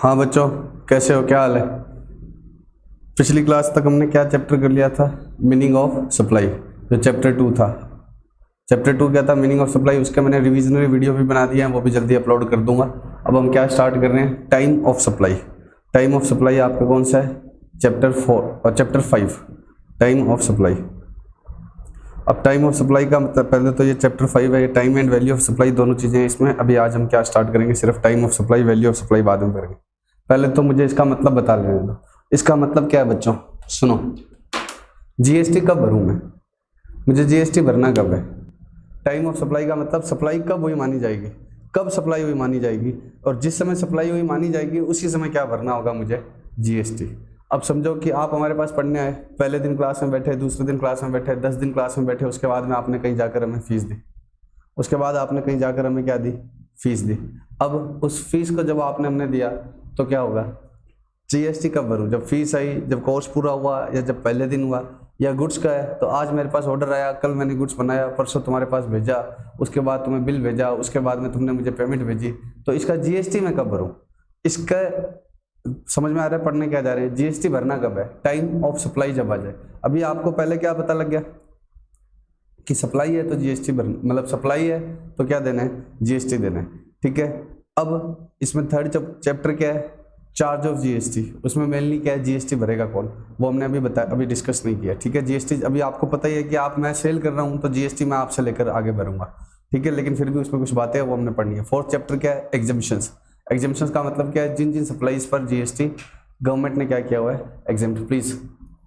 हाँ बच्चों, कैसे हो, क्या हाल है। पिछली क्लास तक हमने क्या चैप्टर कर लिया था, मीनिंग ऑफ सप्लाई, जो चैप्टर 2 था। चैप्टर 2 क्या था, मीनिंग ऑफ सप्लाई। उसका मैंने रिविजनरी वीडियो भी बना दिया है, वो भी जल्दी अपलोड कर दूंगा। अब हम क्या स्टार्ट कर रहे हैं, time of supply. Time of supply आपका कौन सा है, चैप्टर 4 और चैप्टर 5, टाइम ऑफ सप्लाई। अब टाइम ऑफ सप्लाई का मतलब, पहले तो ये चैप्टर 5 है, ये time and value of supply दोनों चीज़ें हैं इसमें। अभी आज हम क्या स्टार्ट करेंगे, सिर्फ time of supply, value of supply बाद में करेंगे। पहले तो मुझे इसका मतलब बता लेने दो। इसका मतलब क्या है बच्चों, सुनो। जीएसटी कब भरूं मैं, मुझे जीएसटी भरना कब है। टाइम ऑफ सप्लाई का मतलब सप्लाई कब हुई मानी जाएगी, कब सप्लाई हुई मानी जाएगी, और जिस समय सप्लाई हुई मानी जाएगी उसी समय क्या भरना होगा मुझे, जीएसटी। अब समझो कि आप हमारे पास पढ़ने आए, पहले दिन क्लास में बैठे, दूसरे दिन क्लास में बैठे, 10 दिन क्लास में बैठे, उसके बाद में आपने कहीं जाकर हमें फीस दी, उसके बाद आपने कहीं जाकर हमें क्या दी, फीस दी। अब उस फीस को जब आपने हमने दिया तो क्या होगा, जीएसटी कब भरूं, जब फीस आई, जब कोर्स पूरा हुआ, या जब पहले दिन हुआ। या गुड्स का है तो आज मेरे पास ऑर्डर आया, कल मैंने गुड्स बनाया, परसों तुम्हारे पास भेजा, उसके बाद तुम्हें बिल भेजा, उसके बाद में तुमने मुझे पेमेंट भेजी, तो इसका जीएसटी मैं कब भरूं। इसका समझ में आ रहा है, पढ़ने क्या जा रहे हैं, जीएसटी भरना कब है, टाइम ऑफ सप्लाई जब आ जाए। अभी आपको पहले क्या पता लग गया कि सप्लाई है तो जीएसटी भरना, मतलब सप्लाई है तो क्या देना है, जीएसटी देना है, ठीक है। अब इसमें थर्ड चैप्टर क्या है, चार्ज ऑफ जीएसटी। उसमें मेनली क्या है, जीएसटी भरेगा कौन, वो हमने अभी बताया, अभी डिस्कस नहीं किया, ठीक है। जीएसटी अभी आपको पता ही है कि मैं सेल कर रहा हूँ तो जीएसटी मैं आपसे लेकर आगे भरूंगा, ठीक है, लेकिन फिर भी उसमें कुछ बातें हैं वो हमने पढ़नी है। फोर्थ चैप्टर क्या है, एग्जाम्पशंस। एग्जाम्पशंस का मतलब क्या है, जिन जिन सप्लाईज पर जीएसटी गवर्नमेंट ने क्या किया हुआ है, एग्जेम्प्ट। प्लीज,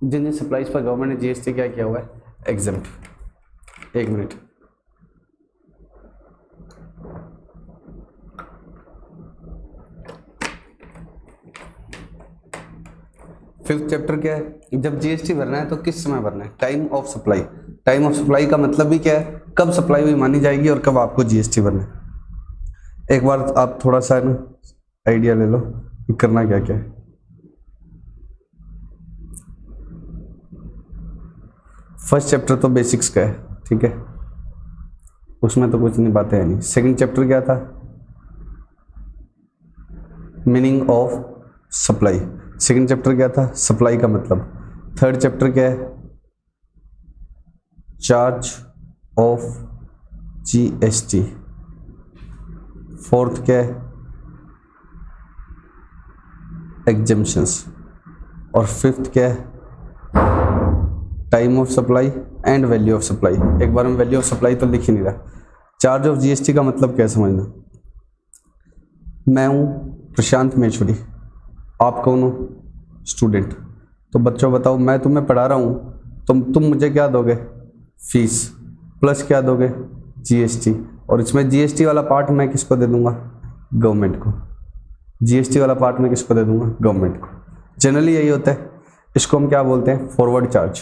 जिन जिन सप्लाईज पर गवर्नमेंट ने जीएसटी क्या किया हुआ है, एग्जेम्प्ट। एक मिनट, फिफ्थ चैप्टर क्या है, जब जीएसटी भरना है तो किस समय भरना है, time of supply. Time of supply का मतलब भी क्या है, कब सप्लाई हुई मानी जाएगी और कब आपको जीएसटी भरना है। एक बार आप थोड़ा सा ना आइडिया ले लो कि करना क्या क्या है। फर्स्ट चैप्टर तो बेसिक्स का है, ठीक है, उसमें तो कुछ नहीं बातें है नहीं। सेकंड चैप्टर क्या था, meaning of supply. Second chapter क्या था, सप्लाई का मतलब। थर्ड चैप्टर क्या है, चार्ज ऑफ जीएसटी। फोर्थ क्या है, एग्जेम्पशंस। और फिफ्थ क्या है, time of supply and value of supply. एक बार में वैल्यू ऑफ सप्लाई तो लिख ही नहीं रहा। चार्ज ऑफ जीएसटी का मतलब क्या समझना, मैं हूं प्रशांत मेश्वरी, आप कौन हो, स्टूडेंट। तो बच्चों बताओ, मैं तुम्हें पढ़ा रहा हूँ, तुम मुझे क्या दोगे, फीस, प्लस क्या दोगे, जीएसटी। और इसमें जीएसटी वाला पार्ट मैं किसको दे दूंगा, गवर्नमेंट को। जीएसटी वाला पार्ट मैं किसको दे दूंगा, गवर्नमेंट को। जनरली यही होता है। इसको हम क्या बोलते हैं, फॉरवर्ड चार्ज।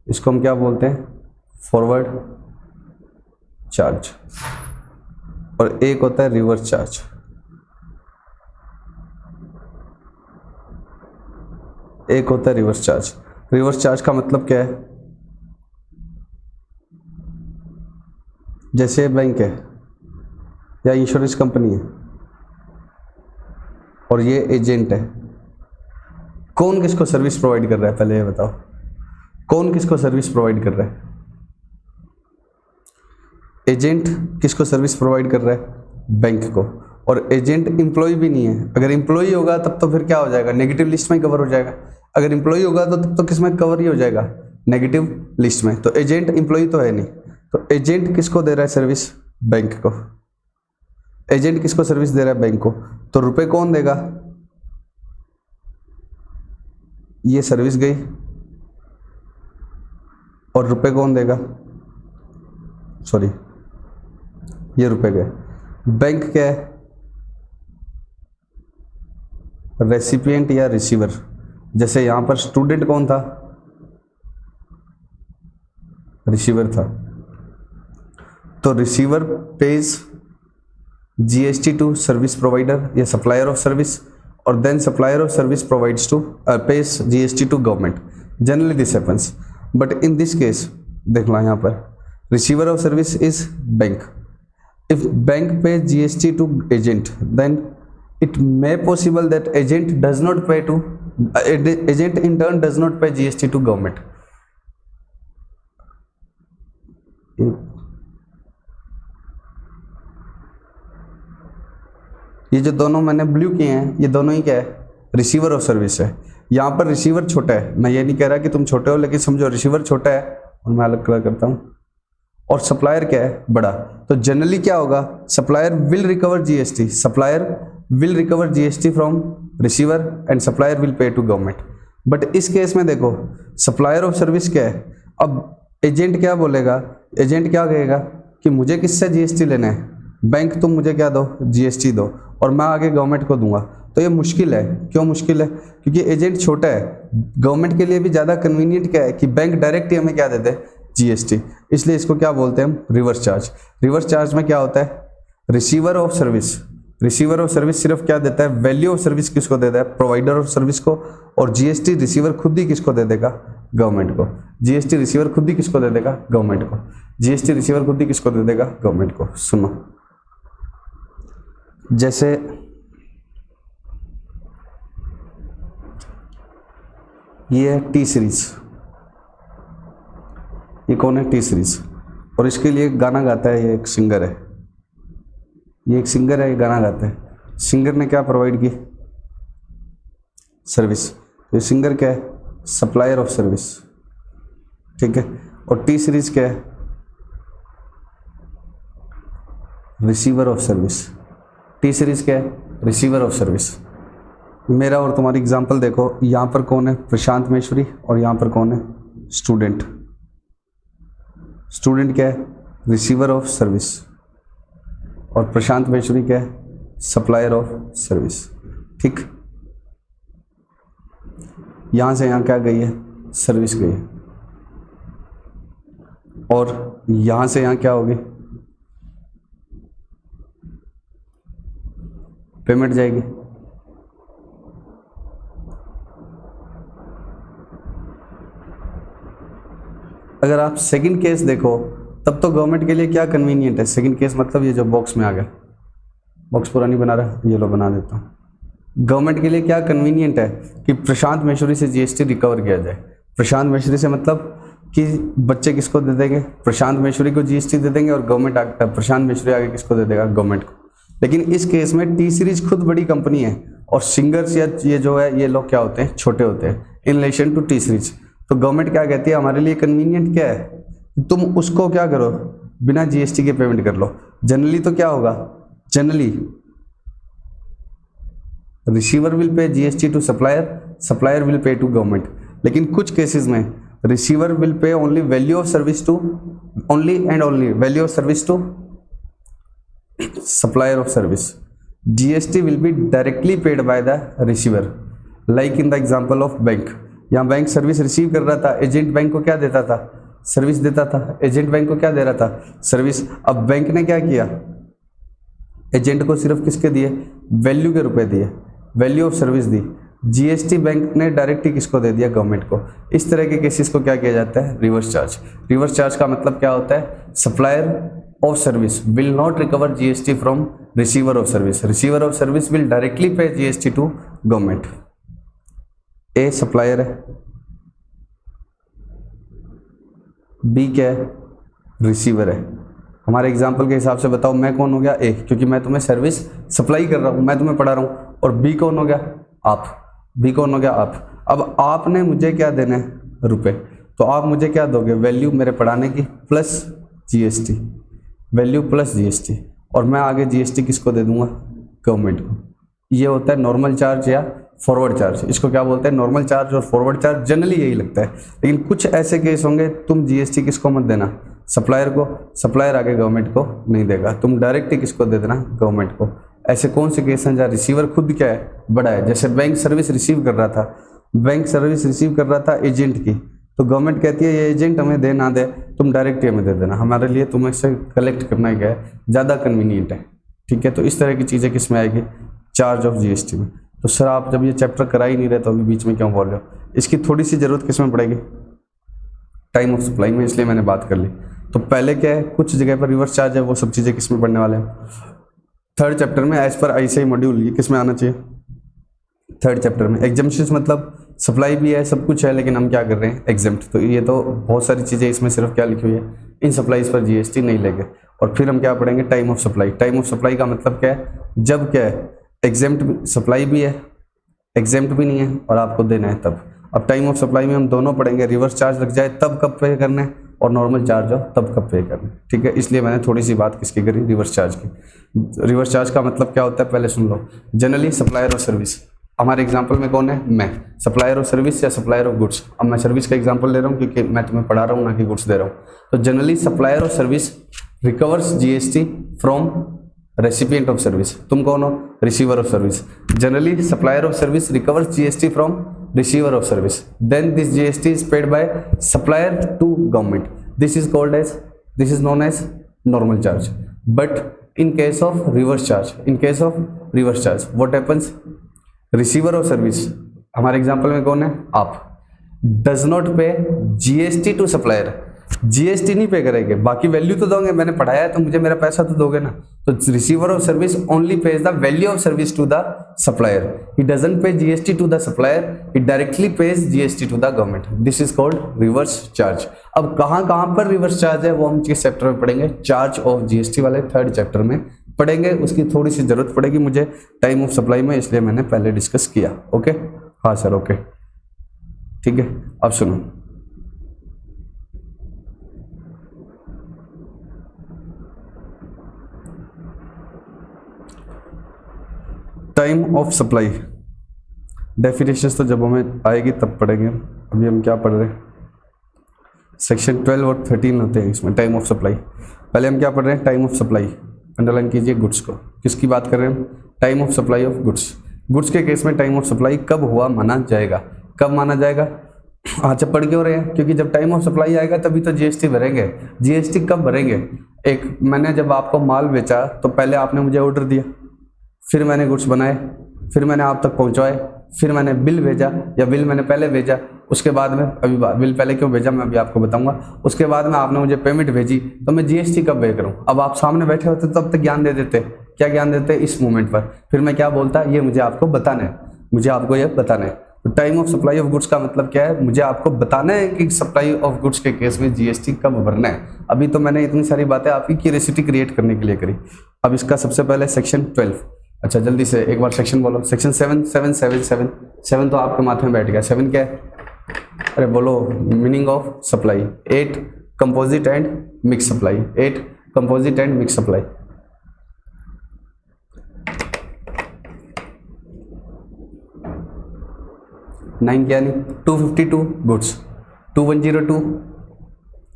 इसको हम क्या बोलते हैं, फॉरवर्ड चार्ज। और एक होता है रिवर्स चार्ज। एक होता है रिवर्स चार्ज। रिवर्स चार्ज का मतलब क्या है, जैसे बैंक है या इंश्योरेंस कंपनी है और ये एजेंट है, कौन किसको सर्विस प्रोवाइड कर रहा है, पहले ये बताओ, कौन किसको सर्विस प्रोवाइड कर रहा है। एजेंट किसको सर्विस प्रोवाइड कर रहा है, बैंक को। और एजेंट एम्प्लॉय भी नहीं है। अगर एम्प्लॉय होगा तब तो फिर क्या हो जाएगा, नेगेटिव लिस्ट में कवर हो जाएगा। अगर एम्प्लॉय होगा तो तब तो किस में कवर ही हो जाएगा, नेगेटिव लिस्ट में। तो एजेंट एम्प्लॉय तो है नहीं, तो एजेंट किसको दे रहा है सर्विस, बैंक को। एजेंट किसको सर्विस दे रहा है, बैंक को। तो रुपए कौन देगा, ये सर्विस गई, और रुपए कौन देगा, सॉरी ये रुपए गए। बैंक क्या है, रेसिपिएंट या रिसीवर। जैसे यहां पर स्टूडेंट कौन था, रिसीवर था। तो receiver pays GST to service provider या सप्लायर ऑफ सर्विस, और then supplier of service provides to pays GST to government. Generally this happens, but in this case देख लो यहाँ पर, receiver of service is bank. If bank pays GST to agent, then It may possible that agent does not pay to agent in turn does not pay GST to government. ये जो दोनों मैंने blue किए हैं ये दोनों ही क्या है, रिसीवर ऑफ सर्विस है। यहाँ पर रिसीवर छोटा है, मैं ये नहीं कह रहा कि तुम छोटे हो, लेकिन समझो रिसीवर छोटा है और मैं अलग कलर करता हूँ, और सप्लायर क्या है, बड़ा। तो जनरली क्या होगा, supplier will recover GST, supplier will recover GST from receiver and supplier will pay to government. But इस केस में देखो सप्लायर ऑफ सर्विस क्या है, अब एजेंट क्या बोलेगा, एजेंट क्या कहेगा कि मुझे किससे जीएसटी लेना है, बैंक तुम मुझे क्या दो, जीएसटी दो, और मैं आगे गवर्नमेंट को दूंगा। तो ये मुश्किल है। क्यों मुश्किल है, क्योंकि एजेंट छोटा है। गवर्नमेंट के लिए भी ज़्यादा कन्वीनियंट क्या है कि बैंक डायरेक्ट ही हमें क्या देते हैं, जीएसटी। इसलिए इसको क्या बोलते हैं हम, रिवर्स चार्ज। रिवर्स चार्ज में क्या होता है, receiver of service, receiver of service सिर्फ क्या देता है, वैल्यू ऑफ सर्विस किसको देता है, प्रोवाइडर ऑफ सर्विस को, और जीएसटी रिसीवर खुद ही किसको दे देगा, गवर्नमेंट को। जीएसटी रिसीवर खुद ही किसको दे देगा, गवर्नमेंट को। जीएसटी रिसीवर खुद ही किसको दे देगा, गवर्नमेंट को। सुनो, जैसे ये है टी सीरीज, ये कौन है, टी सीरीज, और इसके लिए गाना गाता है, ये एक सिंगर है, ये एक सिंगर है, ये गाना गाता है। सिंगर ने क्या प्रोवाइड की, सर्विस। तो ये सिंगर क्या है, सप्लायर ऑफ सर्विस, ठीक है। और टी सीरीज क्या है, receiver of service. T series क्या है, रिसीवर ऑफ सर्विस। मेरा और तुम्हारी एग्जांपल देखो, यहाँ पर कौन है, प्रशांत महेश्वरी, और यहाँ पर कौन है, स्टूडेंट। स्टूडेंट क्या है, रिसीवर ऑफ सर्विस, और प्रशांत महेश्वरी क्या है, सप्लायर ऑफ सर्विस, ठीक। यहाँ से यहाँ क्या गई है, सर्विस गई है, और यहाँ से यहाँ क्या होगी, पेमेंट जाएगी। अगर आप सेकंड केस देखो तब तो गवर्नमेंट के लिए क्या कन्वीनियंट है, सेकंड केस मतलब ये जो बॉक्स में आ गया, बॉक्स पूरा नहीं बना रहा, ये लो बना देता हूँ। गवर्नमेंट के लिए क्या कन्वीनियंट है कि प्रशांत महेश्वरी से जीएसटी रिकवर किया जाए। प्रशांत महेश्वरी से मतलब कि बच्चे किसको दे देंगे, प्रशांत महेश्वरी को जीएसटी दे देंगे, और गवर्नमेंट प्रशांत महेश्वरी आगे किसको दे देगा, गवर्नमेंट को। लेकिन इस केस में टी सीरीज खुद बड़ी कंपनी है, और सिंगर्स या ये जो है ये लोग क्या होते हैं, छोटे होते हैं in relation to T series. तो गवर्नमेंट क्या कहती है, हमारे लिए कन्वीनियंट क्या है, तुम उसको क्या करो, बिना जीएसटी के पेमेंट कर लो। जनरली तो क्या होगा, generally receiver will pay GST to supplier, supplier will pay to government. लेकिन कुछ केसेस में receiver will pay only value of service to, only and only value of service to supplier of service. GST will be directly paid by the receiver, like in the example of bank. यहाँ bank service receive कर रहा था, agent bank को क्या देता था, service देता था। एजेंट बैंक को क्या दे रहा था, सर्विस। अब बैंक ने क्या किया, एजेंट को सिर्फ किसके दिए, वैल्यू के रुपए दिए, value of service the. GST bank ने डायरेक्टली किसको दे दिया, गवर्नमेंट को। इस तरह के केसेस को क्या किया जाता है, रिवर्स चार्ज। रिवर्स चार्ज का मतलब क्या होता है, supplier of service will not recover GST from receiver of service. Receiver of service will directly pay GST to government. A supplier है, B क्या है, रिसीवर है। हमारे एग्जाम्पल के हिसाब से बताओ मैं कौन हो गया, A, क्योंकि मैं तुम्हें सर्विस सप्लाई कर रहा हूँ, मैं तुम्हें पढ़ा रहा हूँ। और B कौन हो गया, आप। B कौन हो गया, आप। अब आपने मुझे क्या देना है, रुपए। तो आप मुझे क्या दोगे, वैल्यू मेरे पढ़ाने की plus GST, value plus GST, और मैं आगे जीएसटी किसको दे दूंगा, गवर्नमेंट को। ये होता है नॉर्मल चार्ज या फॉरवर्ड चार्ज। इसको क्या बोलते हैं, नॉर्मल चार्ज और फॉरवर्ड चार्ज, जनरली यही लगता है। लेकिन कुछ ऐसे केस होंगे तुम जीएसटी किसको मत देना, सप्लायर को, सप्लायर आगे गवर्नमेंट को नहीं देगा, तुम डायरेक्ट ही किसको दे देना, गवर्नमेंट को। ऐसे कौन से केस हैं जहाँ रिसीवर खुद क्या है, बड़ा है। जैसे बैंक सर्विस रिसीव कर रहा था, बैंक सर्विस रिसीव कर रहा था एजेंट की, तो गवर्नमेंट कहती है ये एजेंट हमें दे ना दे, तुम डायरेक्ट ही हमें दे देना, हमारे लिए तुम्हें से कलेक्ट करना ही क्या है, ज़्यादा कन्वीनियंट है, ठीक है। तो इस तरह की चीज़ें किस में आएगी, चार्ज ऑफ जीएसटी में। तो सर आप जब ये चैप्टर करा ही नहीं रहे तो अभी बीच में क्यों बोल रहे हो, इसकी थोड़ी सी ज़रूरत किस में पड़ेगी, टाइम ऑफ सप्लाई में, इसलिए मैंने बात कर ली। तो पहले क्या है, कुछ जगह पर रिवर्स चार्ज है, वो सब चीज़ें किस में पढ़ने वाले हैं, थर्ड चैप्टर में एज पर आईसीआई मॉड्यूल, ये किस में आना चाहिए? थर्ड चैप्टर में। एग्जाम्पशंस मतलब सप्लाई भी है, सब कुछ है, लेकिन हम क्या कर रहे हैं? एग्जेम्प्ट। तो ये तो बहुत सारी चीज़ें इसमें, सिर्फ क्या लिखी हुई है? इन सप्लाईज पर जीएसटी नहीं लेंगे। और फिर हम क्या पढ़ेंगे? Time of supply. Time of supply का मतलब क्या है? जब क्या है? एग्जेम्प्ट सप्लाई भी है, एग्जेम्प्ट भी नहीं है, और आपको देना है तब। अब टाइम ऑफ सप्लाई में हम दोनों पढ़ेंगे, रिवर्स चार्ज लग जाए तब कब पे करना है, और नॉर्मल चार्ज हो तब कब पे करना है। ठीक है, इसलिए मैंने थोड़ी सी बात किसकी करी? रिवर्स चार्ज की। रिवर्स चार्ज का मतलब क्या होता है पहले सुन लो। जनरली सप्लायर ऑफ सर्विस, हमारे एग्जाम्पल में कौन है? मैं। सप्लायर ऑफ सर्विस या सप्लायर ऑफ गुड्स। अब मैं सर्विस का एग्जाम्पल ले रहा हूँ क्योंकि मैं तुम्हें पढ़ा रहा हूँ, ना कि गुड्स दे रहा हूँ। तो generally supplier of service recovers GST from recipient of service. तुम कौन हो? Receiver of service. Generally supplier of service recovers GST from receiver of service, then this GST is paid by supplier to government. This is called as, this is known as normal charge. But in case of reverse charge, in case of reverse charge what happens? Receiver of service, हमारे example में कौन है? आप। Does not पे GST to supplier. GST नहीं पे करेंगे, बाकी वैल्यू तो दोगे, मैंने पढ़ाया है तो मुझे मेरा पैसा तो दोगे ना। तो receiver of service only pays the value of service to the supplier. He doesn't pay GST to the supplier, he directly pays GST to the government. This is called reverse charge. अब कहां कहां पर reverse charge है वो हम किस chapter में पढ़ेंगे? चार्ज ऑफ जीएसटी वाले थर्ड चैप्टर में पढ़ेंगे। उसकी थोड़ी सी जरूरत पड़ेगी मुझे टाइम ऑफ सप्लाई में, इसलिए मैंने पहले डिस्कस किया। ओके, हाँ सर, ओके, ठीक है। अब सुनो, टाइम ऑफ सप्लाई डेफिनेशंस तो जब हमें आएगी तब पढ़ेंगे। अभी हम क्या पढ़ रहे हैं? सेक्शन 12 और 13 होते हैं इसमें टाइम ऑफ सप्लाई। पहले हम क्या पढ़ रहे हैं? Time of supply. अंडरलाइन कीजिए गुड्स को। किसकी बात कर रहे हैं? Time of supply of goods. Goods के केस में टाइम ऑफ सप्लाई कब हुआ माना जाएगा? कब माना जाएगा? आज जब पढ़ के हो रहे हैं, क्योंकि जब टाइम ऑफ सप्लाई आएगा तभी तो जीएसटी भरेंगे। जीएसटी कब भरेंगे? एक, मैंने जब आपको माल बेचा तो पहले आपने मुझे ऑर्डर दिया, फिर मैंने गुड्स बनाए, फिर मैंने आप तक पहुंचाए, फिर मैंने बिल भेजा, या बिल मैंने पहले भेजा, उसके बाद में, अभी बिल पहले क्यों भेजा मैं अभी आपको बताऊंगा, उसके बाद में आपने मुझे पेमेंट भेजी, तो मैं जीएसटी कब पे करूं? अब आप सामने बैठे होते तब तक ज्ञान दे देते। क्या ज्ञान देते? इस मोमेंट पर। फिर मैं क्या बोलता? ये मुझे आपको बताना है, मुझे आपको ये बताना है। तो time of supply of goods का मतलब क्या है? मुझे आपको बताना है कि सप्लाई ऑफ गुड्स के केस में जीएसटी कब भरना है। अभी तो मैंने इतनी सारी बातें आपकी क्यूरियोसिटी क्रिएट करने के लिए करी। अब इसका सबसे पहले सेक्शन 12, अच्छा जल्दी से एक बार सेक्शन बोलो। सेक्शन 7 तो आपके माथे में बैठ गया। 7 क्या है? अरे बोलो, meaning of supply. 8 composite and mix supply. 8 composite and mix supply. 9 क्या नहीं? 252 goods, 2102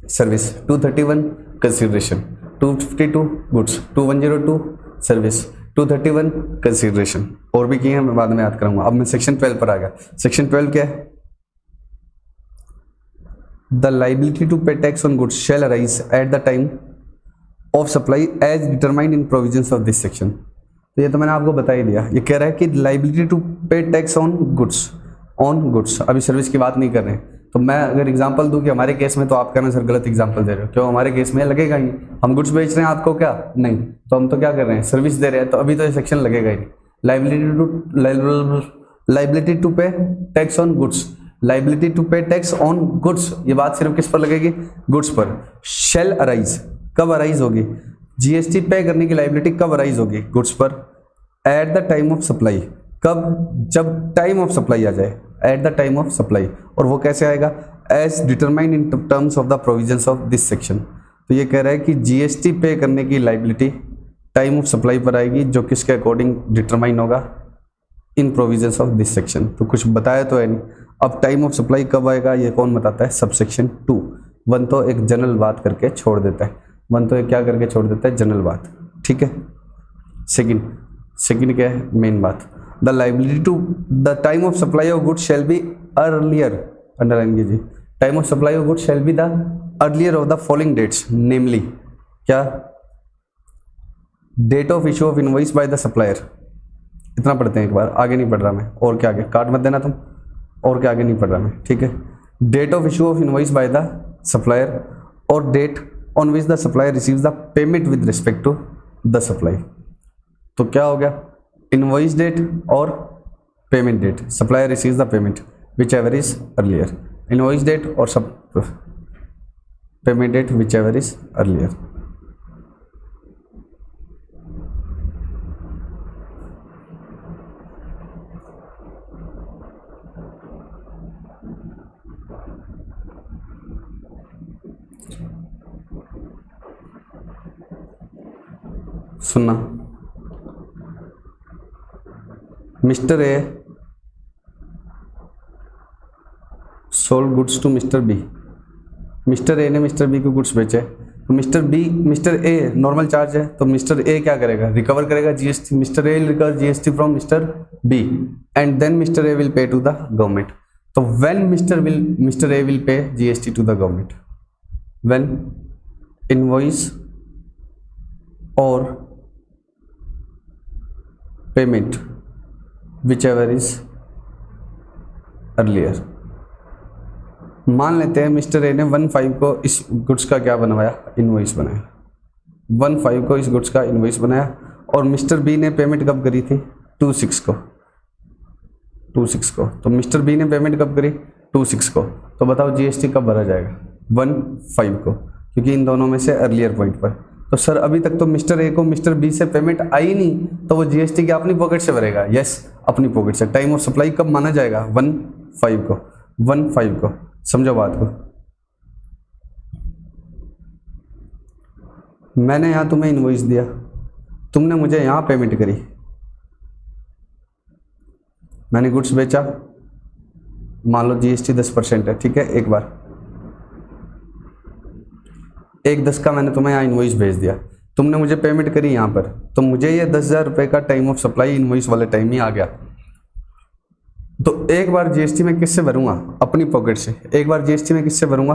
service, 231 consideration, 252 goods, 2102 service, 231 consideration. और भी किए हैं, मैं बाद में याद करूंगा। अब मैं सेक्शन 12 पर आ गया। सेक्शन 12 क्या है? The liability to pay tax on goods shall arise at the time of supply as determined in provisions of this section. तो ये तो मैंने आपको बता ही दिया। ये कह रहा है कि liability to pay tax on goods, अभी सर्विस की बात नहीं कर रहे हैं। तो मैं अगर एग्जांपल दूं कि हमारे केस में, तो आप कहना सर गलत एग्जांपल दे रहे हो। क्यों? हमारे केस में लगेगा ही, हम गुड्स बेच रहे हैं, आपको क्या नहीं, तो हम तो क्या कर रहे हैं? सर्विस दे रहे हैं, तो अभी तो ये सेक्शन लगेगा ही नहीं। Liability to pay tax on goods, liability to pay tax on goods, ये बात सिर्फ किस पर लगेगी? गुड्स पर। शेल अराइज, कब अराइज होगी? जीएसटी पे करने की लाइबिलिटी कब अराइज होगी? गुड्स पर। At the time of supply, कब? जब टाइम ऑफ सप्लाई आ जाए, at the time of supply. और वो कैसे आएगा? As determined in terms of the provisions of this section. तो ये कह रहा है कि जीएसटी पे करने की लाइबिलिटी टाइम ऑफ सप्लाई पर आएगी, जो किसके अकॉर्डिंग डिटरमाइन होगा? इन प्रोविजंस ऑफ दिस सेक्शन। तो कुछ बताया तो है नहीं। अब टाइम ऑफ सप्लाई कब आएगा ये कौन बताता है? सबसेक्शन 2। 1 तो एक जनरल बात करके छोड़ देता है, 1 तो एक क्या करके छोड़ देता है? जनरल बात, ठीक है। सेकंड क्या है? मेन बात। The liability to the time of supply of goods shall be earlier, underline कीजिए। Time of supply of goods shall be the earlier of the following dates, namely क्या? Date of issue of invoice by the supplier. इतना पढ़ते हैं एक बार, आगे नहीं पढ़ रहा मैं। और क्या आगे? काट मत देना तुम, और क्या आगे नहीं पढ़ रहा मैं, ठीक है। Date of issue of invoice by the supplier और date on which the supplier receives the payment with respect to the supply. तो क्या हो गया, इनवॉइस डेट और payment date, supplier receives the payment whichever is earlier, invoice date और सब payment date whichever is earlier. सुनना, mister A sold goods to mister B, mister A ने mister B को goods बेचे, तो mister a normal charge है, तो mister A क्या करेगा, रिकवर करेगा GST, mister A will recover GST from mister B and then mister A will pay to the government. तो when mister A will pay GST to the government, when invoice और payment whichever is earlier. मान लेते हैं mister A ने 1.5 को इस goods का क्या बनवाया, इनवॉइस बनाया, 1.5 को इस गुड्स का इनवॉइस बनाया, और मिस्टर बी ने पेमेंट कब करी थी, 2.6 को, 2.6 को। तो मिस्टर बी ने पेमेंट कब करी, 2.6 को। तो बताओ जीएसटी कब भरा जाएगा, 1.5 को, क्योंकि इन दोनों में से अर्लियर पॉइंट पर। तो सर अभी तक तो मिस्टर ए को मिस्टर बी से पेमेंट आई नहीं, तो वो जीएसटी की अपनी पॉकेट से भरेगा, यस अपनी पॉकेट से। टाइम ऑफ सप्लाई कब माना जाएगा, 1.5 को, 1.5 को। समझो बात को, मैंने यहां तुम्हें इनवॉइस दिया, तुमने मुझे यहां पेमेंट करी, मैंने गुड्स बेचा, मान लो जीएसटी 10% है, ठीक है, एक बार 1.10 का मैंने तुम्हें यहाँ इनवॉइस भेज दिया, तुमने मुझे पेमेंट करी यहाँ पर, तो मुझे ये 10,000 रुपये का टाइम ऑफ सप्लाई इनवॉइस वाले टाइम ही आ गया। तो एक बार जीएसटी में किससे भरूंगा, अपनी पॉकेट से, एक बार जीएसटी में किससे भरूंगा,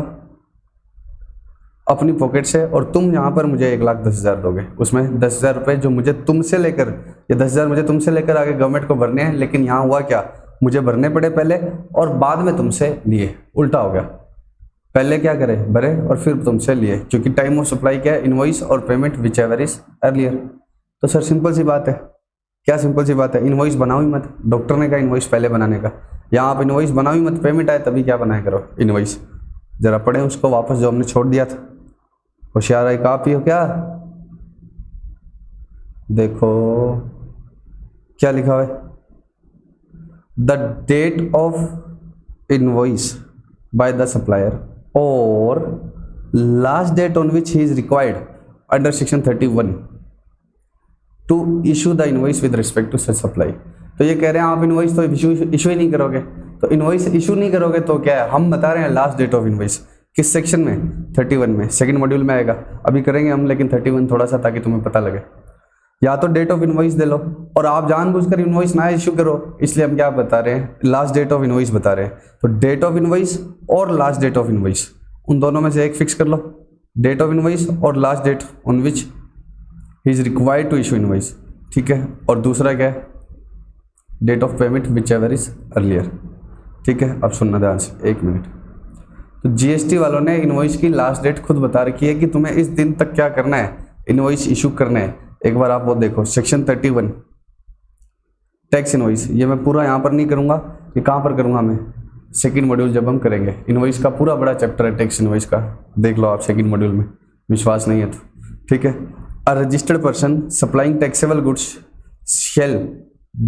अपनी पॉकेट से। और तुम यहाँ पर मुझे 1,10,000 दोगे, उसमें 10,000 रुपये जो मुझे तुमसे लेकर, ये 10,000 मुझे तुमसे लेकर आगे गवर्नमेंट को भरने हैं, लेकिन यहाँ हुआ क्या, मुझे भरने पड़े पहले और बाद में तुमसे लिए, उल्टा हो गया, पहले क्या करे, भरे और फिर तुमसे लिए, क्योंकि टाइम ऑफ सप्लाई क्या है, इनवॉइस और payment whichever is earlier. तो सर सिंपल सी बात है, क्या सिंपल सी बात है, इनवॉइस बनाओ ही मत, डॉक्टर ने कहा इनवॉइस पहले बनाने का, यहाँ आप इनवॉइस बनाओ ही मत, पेमेंट आए तभी क्या बनाया करो इनवॉइस। जरा पढ़े उसको वापस जो हमने छोड़ दिया था, होशियार है आप ही हो क्या, देखो क्या लिखा हुआ है, the date of invoice by the supplier और last date on which he is required under section 31 to issue the invoice with respect to such supply. तो ये कह रहे हैं आप इनवॉइस तो इशू ही नहीं करोगे, तो इनवॉइस इशू नहीं करोगे तो क्या है, हम बता रहे हैं लास्ट डेट ऑफ इनवॉइस, किस सेक्शन में, 31 में, सेकंड मॉड्यूल में आएगा, अभी करेंगे हम, लेकिन 31 थोड़ा सा ताकि तुम्हें पता लगे। या तो डेट ऑफ इनवॉइस दे लो, और आप जानबूझकर इनवॉइस ना इशू करो, इसलिए हम क्या बता रहे हैं, लास्ट डेट ऑफ इनवॉइस बता रहे हैं। तो डेट ऑफ इनवॉइस और लास्ट डेट ऑफ इनवॉइस, उन दोनों में से एक फिक्स कर लो, डेट ऑफ इनवॉइस और last date on which he is required to issue invoice, ठीक है। और दूसरा क्या है, date of payment whichever is earlier, ठीक है। अब सुनना ध्यान से, 1 मिनट। तो जीएसटी वालों ने इनवॉइस की लास्ट डेट खुद बता रखी है कि तुम्हें इस दिन तक क्या करना है, इनवॉइस इशू करना है। एक बार आप वो देखो, सेक्शन 31 टैक्स इनवॉइस, ये मैं पूरा यहाँ पर नहीं करूँगा, ये कहाँ पर करूँगा मैं, सेकंड मॉड्यूल जब हम करेंगे, इनवॉइस का पूरा बड़ा चैप्टर है टैक्स इनवॉइस का, देख लो आप सेकंड मॉड्यूल में, विश्वास नहीं है तो, ठीक है। A registered person supplying taxable goods shall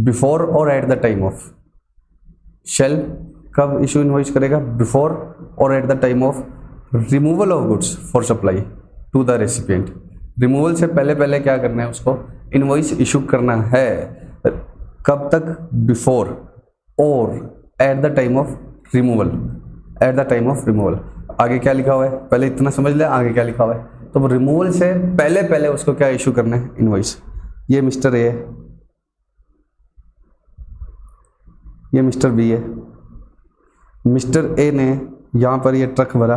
before or at the time of, shall कब इशू इनवॉइस करेगा, before or at the time of removal of goods for supply to the recipient. Removal से पहले पहले क्या करना है, उसको invoice issue करना है, कब तक, before or at the time of removal, eight the time of removal. आगे क्या लिखा हुआ है, पहले इतना समझ ले, आगे क्या लिखा हुआ है। तो रिमूवल से पहले पहले उसको क्या इशू करना है, इनवॉइस। ये मिस्टर ए है, ये मिस्टर बी है, मिस्टर ए ने यहाँ पर ये ट्रक भरा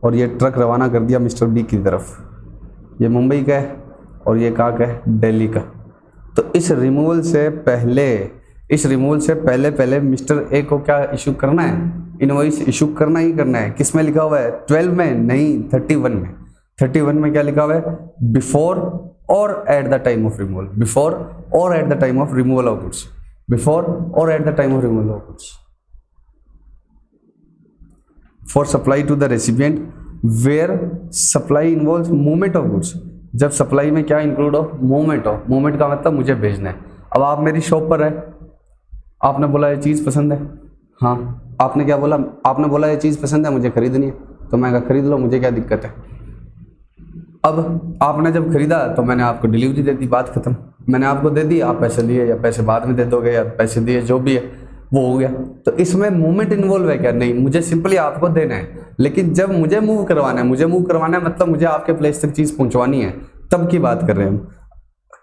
और ये ट्रक रवाना कर दिया मिस्टर बी की तरफ, ये मुंबई का है और ये कहाँ का है, दिल्ली का। तो इस रिमूवल से पहले पहले मिस्टर ए को क्या इशू करना है, इनवॉइस इशू करना ही करना है। किस में लिखा हुआ है, 12 में नहीं, 31 में। 31 में क्या लिखा हुआ है, before or at the time of removal, before or at the time of removal of goods, before or at the time of removal of goods. For supply to the recipient where supply involves movement of goods, जब supply में क्या include हो, movement हो। Movement का मतलब मुझे भेजना है। अब आप मेरी शॉप पर है, आपने बोला ये चीज़ पसंद है, हाँ आपने क्या बोला, आपने बोला ये चीज़ पसंद है मुझे खरीदनी है, तो मैं कहा खरीद लो, मुझे क्या दिक्कत है। अब आपने जब खरीदा तो मैंने आपको डिलीवरी दे दी, बात खत्म। मैंने आपको दे दी, आप पैसे लिए या पैसे बाद में दे दोगे या पैसे दिए, जो भी है वो हो गया। तो इसमें मूवमेंट इन्वॉल्व है क्या? नहीं, मुझे सिंपली आपको देना है। लेकिन जब मुझे मूव करवाना है, मुझे मूव करवाना है मतलब मुझे आपके प्लेस तक चीज़ पहुंचवानी है, तब की बात कर रहे हैं हम।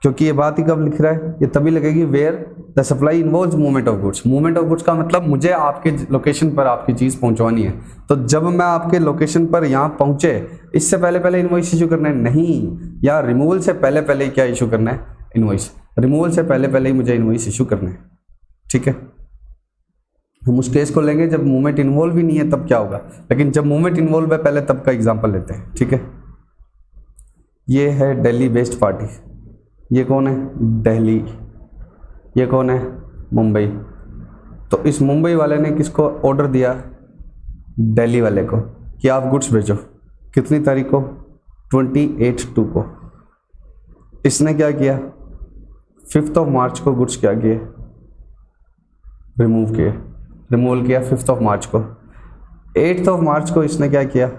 क्योंकि ये बात ही कब लिख रहा है, ये तभी लगेगी where the supply involves movement of goods. Movement of goods का मतलब मुझे आपके लोकेशन पर आपकी चीज़ पहुंचवानी है। तो जब मैं आपके लोकेशन पर यहाँ पहुंचे, इससे पहले पहले इनवॉइस इशू करना है? नहीं, या रिमूवल से पहले पहले क्या इशू करना है? इनवॉइस। रिमूवल से पहले पहले ही मुझे इनवॉइस इशू करना है, ठीक है। हम उस केस को लेंगे जब मूवमेंट इन्वॉल्व ही नहीं है, तब क्या होगा। लेकिन जब मूवमेंट इन्वॉल्व है पहले, तब का एग्जाम्पल लेते हैं, ठीक है। ये है दिल्ली बेस्ड पार्टी, ये कौन है? दिल्ली। ये कौन है? मुंबई। तो इस मुंबई वाले ने किसको ऑर्डर दिया? दिल्ली वाले को, कि आप गुड्स भेजो। कितनी तारीख को? 28/2 को। इसने क्या किया? 5 मार्च को गुड्स क्या किए? रिमूव किए। रिमूवल किया 5 मार्च को। 8 मार्च को इसने क्या किया?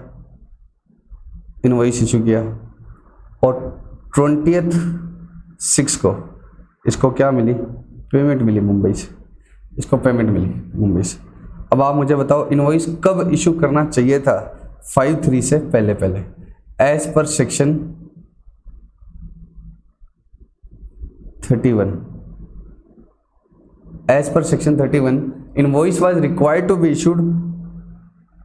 इनवॉइस इशू किया। और 20/6 को इसको क्या मिली? पेमेंट मिली मुंबई से। इसको पेमेंट मिली मुंबई से। अब आप मुझे बताओ इनवॉइस कब इशू करना चाहिए था? 5/3 से पहले पहले, as per section 31। As per section 31 invoice was required to be issued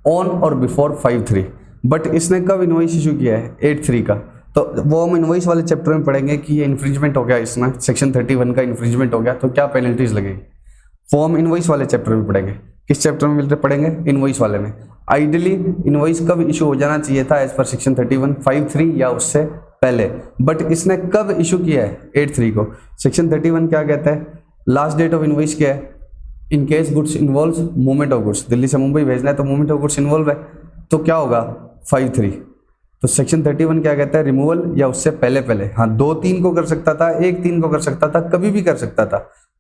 on और बिफोर 5/3। बट इसने कब इनवॉइस इशू किया है? 8/3 का। तो वो हम इनवॉइस वाले चैप्टर में पढ़ेंगे कि ये इन्फ्रिंजमेंट हो गया, इसमें सेक्शन 31 का इन्फ्रिंजमेंट हो गया, तो क्या पेनल्टीज लगेगी, वो हम इनवॉइस वाले चैप्टर में पढ़ेंगे। किस चैप्टर में मिलकर पढ़ेंगे? इनवॉइस वाले में। आइडियली इनवॉइस कब इशू हो जाना चाहिए था एज पर सेक्शन 31? 5/3 या उससे पहले। बट इसने कब इशू किया है? 8/3 को। सेक्शन 31 क्या कहता है? लास्ट डेट ऑफ इनवॉइस क्या है? In case goods involves movement of goods, Delhi से मुंबई भेजना है तो मूवमेंट ऑफ गुड्स इन्वॉल्व है, तो क्या होगा? 5/3। तो सेक्शन 31 क्या कहता है? रिमूवल या उससे पहले पहले। हाँ, 2/3 को कर सकता था, 1/3 को कर सकता था, कभी भी कर सकता था,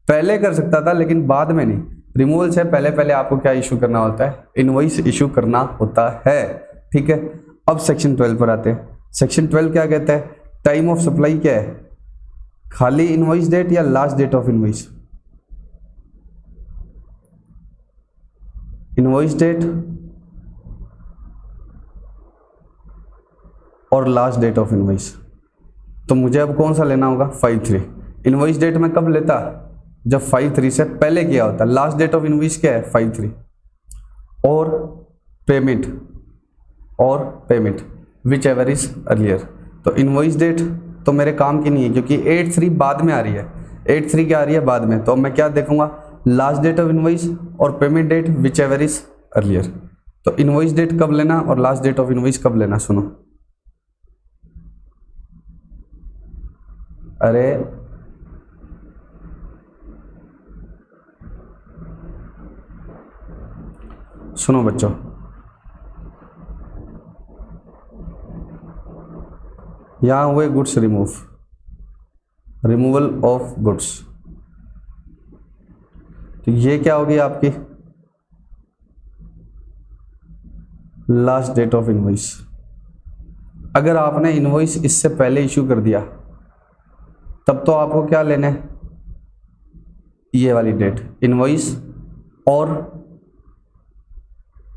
पहले कर सकता था, लेकिन बाद में नहीं। रिमूवल से पहले पहले आपको क्या इशू करना होता है? इनवॉइस इशू करना होता है, ठीक है। अब सेक्शन 12 पर आते हैं। सेक्शन 12 क्या कहता है? टाइम ऑफ सप्लाई क्या है? खाली इनवॉइस डेट या last date of invoice? Invoice date और लास्ट डेट ऑफ इनवॉइस। तो मुझे अब कौन सा लेना होगा? 5/3। इनवॉइस डेट में कब लेता? जब 5/3 से पहले किया होता। लास्ट डेट ऑफ इनवॉइस क्या है? 5/3। और पेमेंट, और payment whichever is earlier. तो इनवॉइस डेट तो मेरे काम की नहीं है, क्योंकि 8/3 बाद में आ रही है। 8/3 क्या आ रही है? बाद में। तो मैं क्या देखूंगा? लास्ट डेट ऑफ इनवॉइस और payment date whichever is earlier. तो इनवॉइस डेट कब लेना और लास्ट डेट ऑफ इनवॉइस कब लेना? सुनो, अरे सुनो बच्चों, यहां हुए goods remove, removal of goods. तो ये क्या होगी आपकी? Last date of invoice. अगर आपने इनवॉइस इससे पहले इशू कर दिया, तब तो आपको क्या लेना है? ये वाली डेट, इनवॉइस और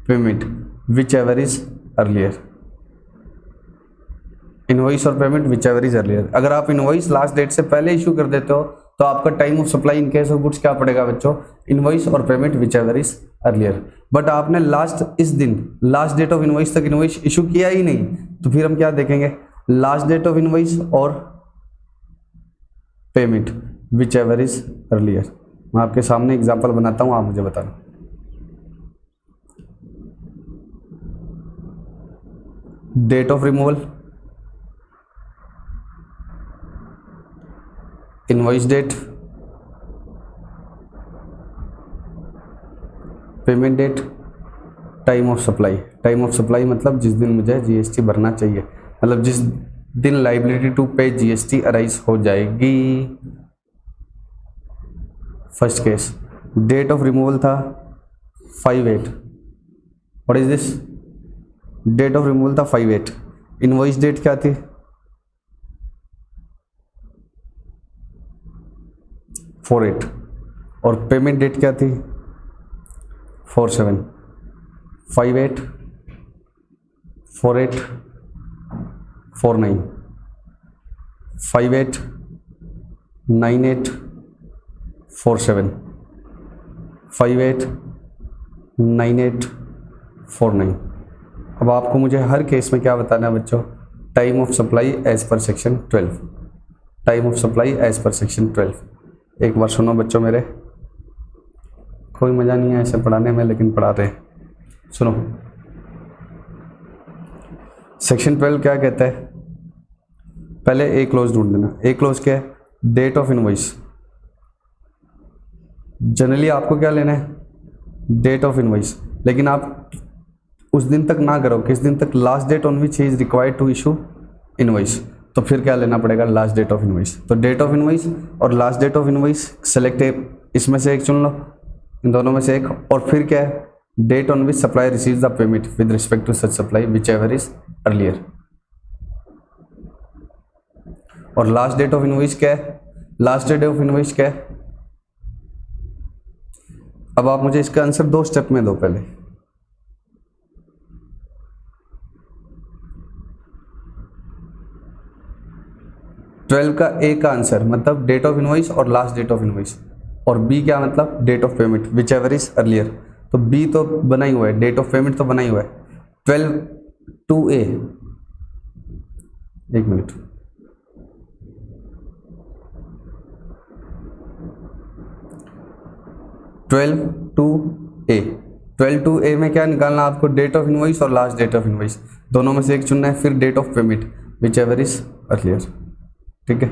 payment whichever is earlier. Invoice और payment whichever is earlier. अगर आप इनवॉइस लास्ट डेट से पहले इशू कर देते हो, तो आपका time of supply in case of goods क्या पड़ेगा बच्चों? इनवॉइस और payment whichever is earlier. But आपने लास्ट इस दिन, लास्ट डेट ऑफ इनवॉइस तक इनवॉइस इशू किया ही नहीं, तो फिर हम क्या देखेंगे? लास्ट डेट ऑफ इनवॉइस और payment whichever is earlier. मैं आपके सामने एग्जाम्पल बनाता हूं, आप मुझे बताना। Date of removal, invoice date, payment date, time of supply. Time of supply मतलब जिस दिन मुझे जीएसटी भरना चाहिए, मतलब जिस दिन liability to pay GST arise हो जाएगी। First case, date of removal था 5/8। What is this? Date of removal था 5/8। इनवॉइस डेट क्या थी? 4/8। और पेमेंट डेट क्या थी? 4/7। 5/8, 4/8, 4/9, 5/8, 9/8, 4/7, 5/8, 9/8, 4/9। अब आपको मुझे हर केस में क्या बताना है बच्चों? Time of supply as per section 12। Time of supply as per section 12। एक बार सुनो बच्चों मेरे, कोई मज़ा नहीं है ऐसे पढ़ाने में, लेकिन पढ़ा रहे हैं। सुनो, सेक्शन 12 क्या कहता है? पहले ए क्लोज ढूंढ देना। ए क्लोज क्या है? Date of invoice. जनरली आपको क्या लेना है? Date of invoice. लेकिन आप उस दिन तक ना करो, किस दिन तक? Last date on which is required to issue invoice. तो फिर क्या लेना पड़ेगा? Last date of invoice. तो डेट ऑफ इनवॉइस और last date of invoice select, इसमें से एक चुन लो, इन दोनों में से एक। और फिर क्या है? Date on which supply receives the payment with respect to such supply whichever is earlier. और लास्ट डेट ऑफ इनवॉइस क्या है? लास्ट डेट ऑफ इनवॉइस क्या है? अब आप मुझे इसका आंसर 2 स्टेप में दो। पहले 12 का ए का आंसर मतलब डेट ऑफ इनवॉइस और लास्ट डेट ऑफ इनवॉइस, और बी क्या मतलब? Date of payment whichever is earlier. तो बी तो बना ही हुआ है, डेट ऑफ पेमेंट तो बना ही हुआ है। 12(2)(a), एक मिनट, (12)(2)(a). 12(2)(a) में क्या निकालना आपको? डेट ऑफ इनवॉइस और लास्ट डेट ऑफ इनवॉइस, दोनों में से एक चुनना है। फिर date of payment whichever is earlier. ठीक है,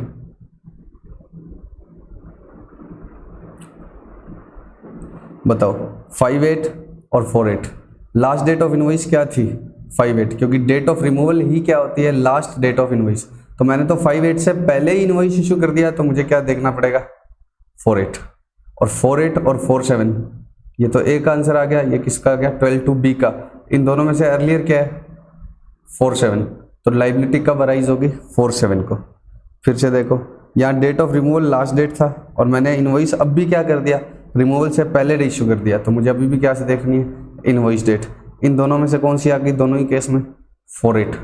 बताओ 5/8 और 4/8। लास्ट डेट ऑफ इनवॉइस क्या थी? 5/8, क्योंकि डेट ऑफ रिमूवल ही क्या होती है? Last date of invoice. तो मैंने तो 5/8 से पहले ही इनवॉइस इशू कर दिया, तो मुझे क्या देखना पड़ेगा? 4/8। और 4/8 और 4/7, ये तो ए का आंसर आ गया। ये किसका आ गया? 12(2)(b) का। इन दोनों में से अर्लियर क्या है? 4/7। तो लाइबिलिटी कब अराइज होगी? 4/7 को। फिर से देखो, यहाँ date of removal last date था, और मैंने इनवॉइस अब भी क्या कर दिया? रिमूवल से पहले इशू कर दिया। तो मुझे अभी भी क्या से देखनी है? Invoice date. इन दोनों में से कौन सी आ गई? दोनों ही केस में 4/8।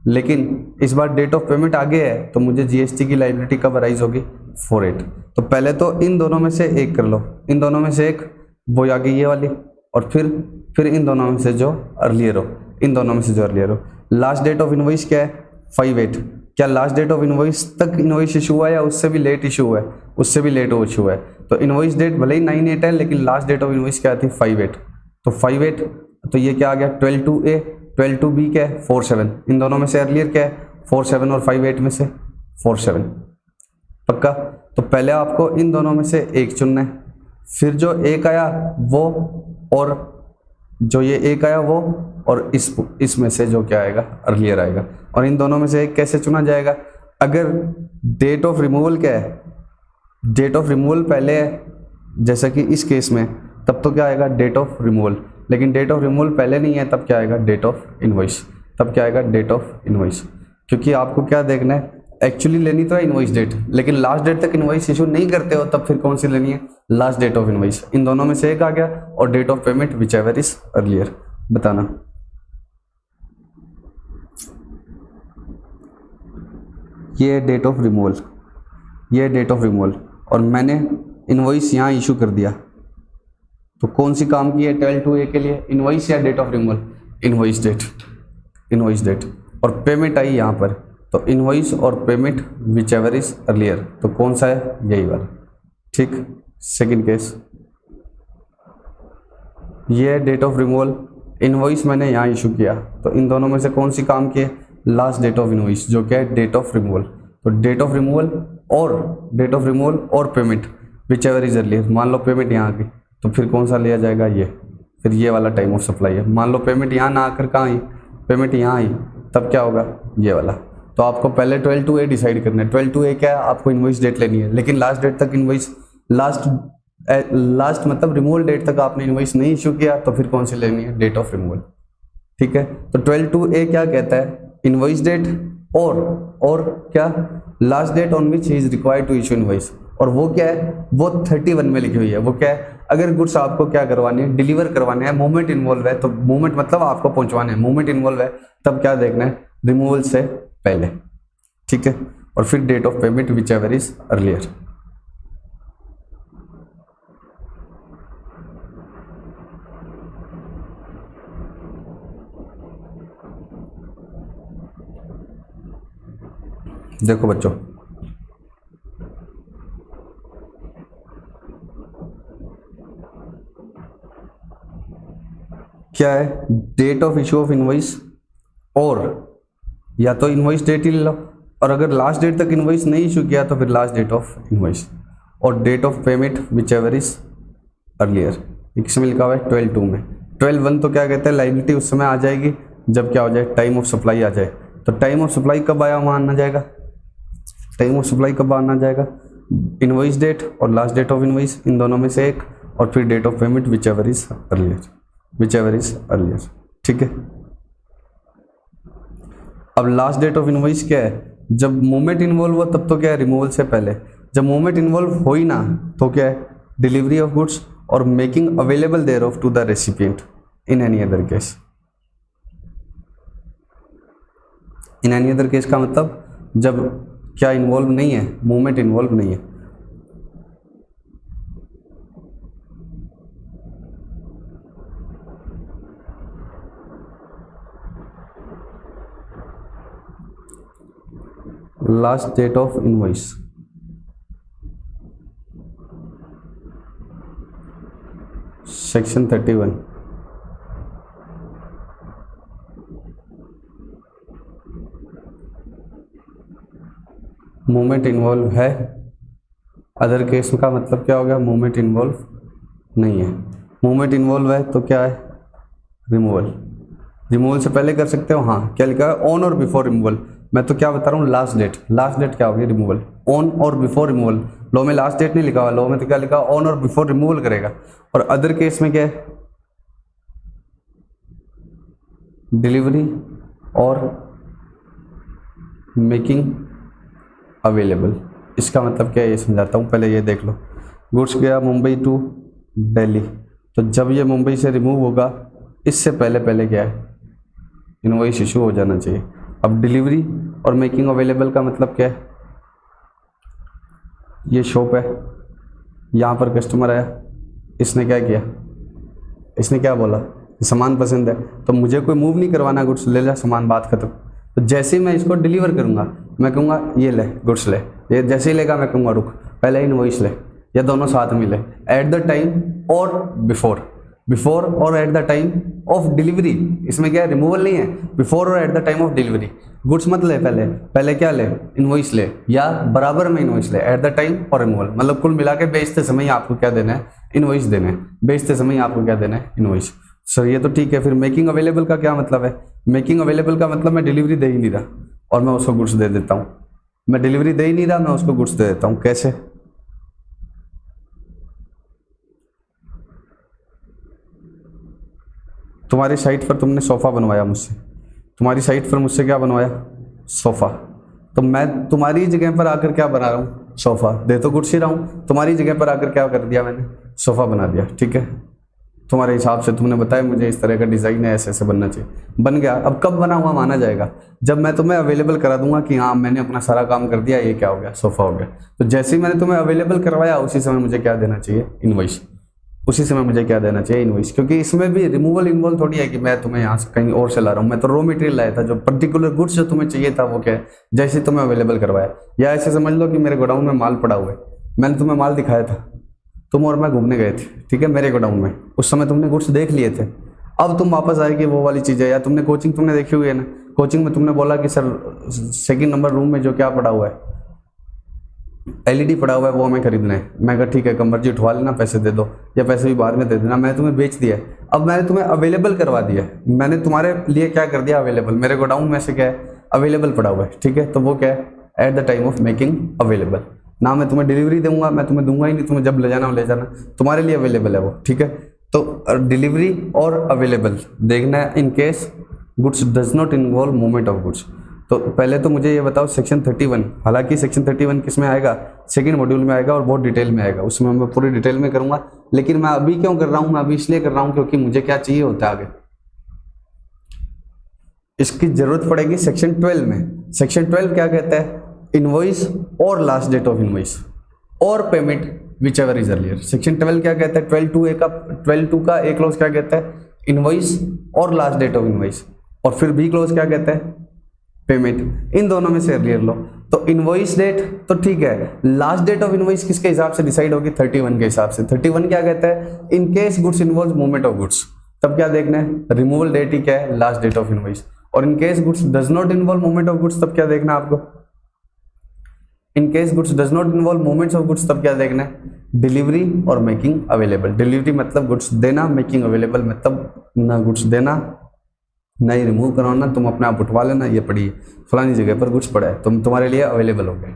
लेकिन इस बार डेट ऑफ पेमेंट आगे है, तो मुझे जीएसटी की लाइबिलिटी कब अराइज होगी? 4/8। तो पहले तो इन दोनों में से एक कर लो, इन दोनों में से एक, वो आ गई ये वाली, और फिर इन दोनों में से जो अर्लियर हो, इन दोनों में से जो अर्लियर हो। लास्ट डेट ऑफ इनवॉइस क्या है? 5/8। क्या लास्ट डेट ऑफ इनवॉइस तक इनवॉइस इशू हुआ है या उससे भी लेट इशू हुआ है? उससे भी लेट हो इशू है। तो इनवॉइस डेट भले ही 9/8 है, लेकिन लास्ट डेट ऑफ इनवॉइस क्या थी? 5/8। तो 5/8, तो ये क्या आ गया? 12(2)(a), 12(2)(b क्या है? 4/7। इन दोनों में से अर्लियर क्या है? 4/7, और 5/8 में से 4/7। पक्का? तो पहले आपको इन दोनों में से एक चुनना है, फिर जो एक आया वो, और जो ये एक आया वो, और इसमें से जो क्या आएगा? अर्लियर आएगा। और इन दोनों में से एक कैसे चुना जाएगा? अगर डेट ऑफ रिमूवल क्या है? डेट ऑफ रिमूवल पहले है, जैसा कि इस केस में, तब तो क्या आएगा? Date of removal. लेकिन डेट ऑफ रिमूवल पहले नहीं है, तब क्या आएगा? Date of invoice. तब क्या आएगा? Date of invoice. क्योंकि आपको क्या देखना है? एक्चुअली लेनी तो है इनवॉइस डेट, लेकिन लास्ट डेट तक इनवॉइस इशू नहीं करते हो, तब फिर कौन सी लेनी है? Last date of invoice. इन दोनों में से एक आ गया, और date of payment whichever is earlier. बताना। ये डेट ऑफ रिमूवल, ये डेट ऑफ रिमूवल, और मैंने इनवॉइस यहाँ इशू कर दिया। तो कौन सी काम की है 12(2)(a) के लिए? इनवॉइस या date of removal? Invoice date, invoice date. और पेमेंट आई यहाँ पर, तो इनवॉइस और payment whichever is earlier. तो कौन सा है? यही वाला। ठीक। सेकंड केस, ये डेट ऑफ रिमूवल, इनवॉइस मैंने यहाँ इशू किया, तो इन दोनों में से कौन सी काम की है? लास्ट डेट ऑफ इनवॉइस, जो क्या है? Date of removal. तो डेट ऑफ रिमूवल और डेट ऑफ रिमूवल और payment whichever is earlier. मान लो पेमेंट यहाँ की, तो फिर कौन सा लिया जाएगा, ये, फिर ये वाला टाइम ऑफ सप्लाई है। मान लो पेमेंट यहाँ ना आकर कहाँ आई, पेमेंट यहाँ आई, तब क्या होगा, ये वाला। तो आपको पहले 12/2 डिसाइड करना है। 12/2 क्या है, आपको इनवॉइस डेट लेनी है, लेकिन लास्ट डेट तक इनवॉइस, लास्ट मतलब रिमूवल डेट तक आपने इनवॉइस नहीं इशू किया, तो फिर कौन सी लेनी है, डेट ऑफ रिमूवल। ठीक है, तो 12/2 क्या कहता है, इनवॉइस डेट और क्या, last date on which he is required to issue invoice. और वो क्या है, वो 31 में लिखी हुई है। वो क्या है, अगर गुड्स आपको क्या करवानी है, डिलीवर करवाने हैं, मूवमेंट इन्वॉल्व है, तो मूवमेंट मतलब आपको पहुंचवाने हैं, मूवमेंट इन्वॉल्व है, तब क्या देखना है, रिमूवल से पहले। ठीक है, और फिर date of payment whichever is earlier. देखो बच्चों, क्या है, date of issue of invoice, और या तो इनवॉइस डेट ही ले लो, और अगर लास्ट डेट तक इनवॉइस नहीं इशू किया तो फिर लास्ट डेट ऑफ इनवॉइस, और date of payment whichever is earlier. इसमें लिखा हुआ है 12/2 में। 12/1 तो क्या कहते हैं, लायबिलिटी उस समय आ जाएगी जब क्या हो जाए, टाइम ऑफ सप्लाई आ जाए। तो टाइम ऑफ सप्लाई कब आया, वहाँ आना जाएगा, टाइम ऑफ सप्लाई कब आना जाएगा, इनवॉइस डेट और लास्ट डेट ऑफ इनवॉइस, इन दोनों में से एक, और फिर date of payment whichever is earlier, whichever is earlier. ठीक है, अब लास्ट डेट ऑफ इनवॉइस क्या है, जब मूवमेंट इन्वॉल्व हो तब तो क्या है, रिमूवल से पहले। जब मूवमेंट इन्वॉल्व हो ही ना तो क्या है, डिलीवरी ऑफ गुड्स और making available thereof to the recipient in any other case. In any other case का मतलब जब क्या इन्वॉल्व नहीं है, मूवमेंट इन्वॉल्व नहीं है। Last date of invoice, section 31। Movement involve है, अदर केस का मतलब क्या हो गया, मूवमेंट इन्वॉल्व नहीं है। मूवमेंट इन्वॉल्व है तो क्या है, रिमूवल। रिमूवल से पहले कर सकते हो, हाँ, क्या लिखा है, ऑन और बिफोर रिमूवल। मैं तो क्या बता रहा हूँ, लास्ट डेट। लास्ट डेट क्या होगी, रिमूवल। ऑन और बिफोर रिमूवल, लॉ में लास्ट डेट नहीं लिखा हुआ, लॉ में तो क्या लिखा, ऑन और बिफोर रिमूवल करेगा। और अदर केस में क्या है, डिलीवरी और मेकिंग अवेलेबल। इसका मतलब क्या है, ये समझाता हूँ, पहले ये देख लो। गुड्स गया मुंबई टू दिल्ली, तो जब ये मुंबई से रिमूव होगा, इससे पहले पहले क्या है, इनवॉइस इशू हो जाना चाहिए। अब डिलीवरी और मेकिंग अवेलेबल का मतलब क्या है, ये शॉप है, यहाँ पर कस्टमर आया, इसने क्या किया, इसने क्या बोला, सामान पसंद है, तो मुझे कोई मूव नहीं करवाना, गुड्स ले जा सामान, बात खत्म। तो जैसे ही मैं इसको डिलीवर करूँगा, मैं कहूँगा ये ले गुड्स ले, ये जैसे ही लेगा मैं कहूँगा रुक, पहले इनवॉइस ले, या दोनों साथ में ले, एट द टाइम और before. Before or at the time of delivery, इसमें क्या है, रिमूवल नहीं है, before or at the time of delivery. Goods मत ले, पहले पहले क्या ले, इनवॉइस ले, या बराबर में इनवॉइस ले, एट द टाइम और रिमूवल। मतलब कुल मिला के बेचते समय आपको क्या देना है, इनवॉइस देना है, बेचते समय आपको क्या देना है, इनवॉइस। सर ये तो ठीक है, फिर मेकिंग अवेलेबल का क्या मतलब है, मेकिंग अवेलेबल का मतलब मैं डिलीवरी दे ही नहीं रहा और मैं उसको गुड्स दे देता हूँ। मैं डिलीवरी दे ही नहीं रहा, मैं उसको गुड्स दे देता हूँ, कैसे, तुम्हारी साइट पर तुमने सोफ़ा बनवाया मुझसे, तुम्हारी साइट पर मुझसे क्या बनवाया, सोफ़ा, तो मैं तुम्हारी जगह पर आकर क्या बना रहा हूँ, सोफ़ा। दे तो गुड्स ही रहा हूँ, तुम्हारी जगह पर आकर क्या कर दिया मैंने, सोफ़ा बना दिया। ठीक है, तुम्हारे हिसाब से तुमने बताया मुझे इस तरह का डिज़ाइन है, ऐसे ऐसे बनना चाहिए, बन गया। अब कब बना हुआ माना जाएगा, जब मैं तुम्हें अवेलेबल करा दूंगा कि हाँ मैंने अपना सारा काम कर दिया, ये क्या हो गया, सोफ़ा हो गया। तो जैसे ही मैंने तुम्हें अवेलेबल करवाया, उसी समय मुझे क्या देना चाहिए, इनवॉइस। उसी समय मुझे क्या देना चाहिए, इनवॉइस। क्योंकि इसमें भी रिमूवल इन्वॉल्व थोड़ी है कि मैं तुम्हें यहाँ से कहीं और से ला रहा हूँ, मैं तो रॉ मटेरियल लाया था, जो पर्टिकुलर गुड्स जो तुम्हें चाहिए था वो क्या है, जैसे तुम्हें अवेलेबल करवाया। या ऐसे समझ लो कि मेरे गोडाउन में माल पड़ा हुआ है, मैंने तुम्हें माल दिखाया था, तुम और मैं घूमने गए थे, ठीक है, मेरे गोडाउन में, उस समय तुमने गुड्स देख लिए थे। अब तुम वापस आए कि वो वाली चीज़ है, या तुमने कोचिंग तुमने देखी हुई है ना, कोचिंग में तुमने बोला कि सर 2 नंबर रूम में जो क्या पड़ा हुआ है, एलईडी पड़ा हुआ है वो हमें खरीदना है, मैं कहा ठीक है कब मर्जी उठवा लेना, पैसे दे दो या पैसे भी बाद में दे देना, मैंने तुम्हें बेच दिया है, अब मैंने तुम्हें अवेलेबल करवा दिया है, मैंने तुम्हारे लिए क्या कर दिया अवेलेबल, मेरे गोडाउन में से क्या है अवेलेबल पड़ा हुआ है, ठीक है, तो वो क्या है eight the time of making available, ना मैं तुम्हें डिलीवरी दूंगा, मैं तुम्हें दूंगा ही नहीं, तुम्हें जब ले जाना हो ले जाना, तुम्हारे लिए अवेलेबल है वो, ठीक है। तो डिलीवरी और अवेलेबल देखना है in case goods does not involve movement of goods. तो पहले तो मुझे ये बताओ सेक्शन 31, हालांकि सेक्शन 31 किस में आएगा, सेकंड मॉड्यूल में आएगा और बहुत डिटेल में आएगा, उसमें मैं पूरी डिटेल में करूंगा, लेकिन मैं अभी क्यों कर रहा हूं, मैं अभी इसलिए कर रहा हूं क्योंकि मुझे क्या चाहिए होता है आगे, इसकी जरूरत पड़ेगी सेक्शन 12 में। सेक्शन 12 क्या कहता है, इनवॉइस और लास्ट डेट ऑफ इनवॉइस और payment whichever is earlier. Section 12 क्या कहता है, 12(2) का ए क्लॉज क्या कहता है, इनवॉइस और लास्ट डेट ऑफ इनवॉइस, और फिर बी क्लॉज क्या कहता है, पेमेंट, इन दोनों में से अर्लियर लो। तो इनवॉइस डेट तो ठीक है, लास्ट डेट ऑफ इनवॉइस किसके हिसाब से डिसाइड होगी, 31 के हिसाब से। 31 क्या कहता है, in case goods involve movement of goods, तब क्या देखना है, रिमूवल डेट ही क्या है, लास्ट डेट ऑफ इनवॉइस, और in case goods does not involve movement of goods तब क्या देखना है आपको, in case goods does not involve movements of goods तब क्या देखना है, डिलीवरी और मेकिंग अवेलेबल। डिलीवरी मतलब गुड्स देना, मेकिंग अवेलेबल मतलब ना गुड्स देना ना ही रिमूव कराना, तुम अपने आप उठवा लेना, ये पड़ी फलानी जगह पर गुड्स पड़ा है, तुम्हारे लिए अवेलेबल हो गए,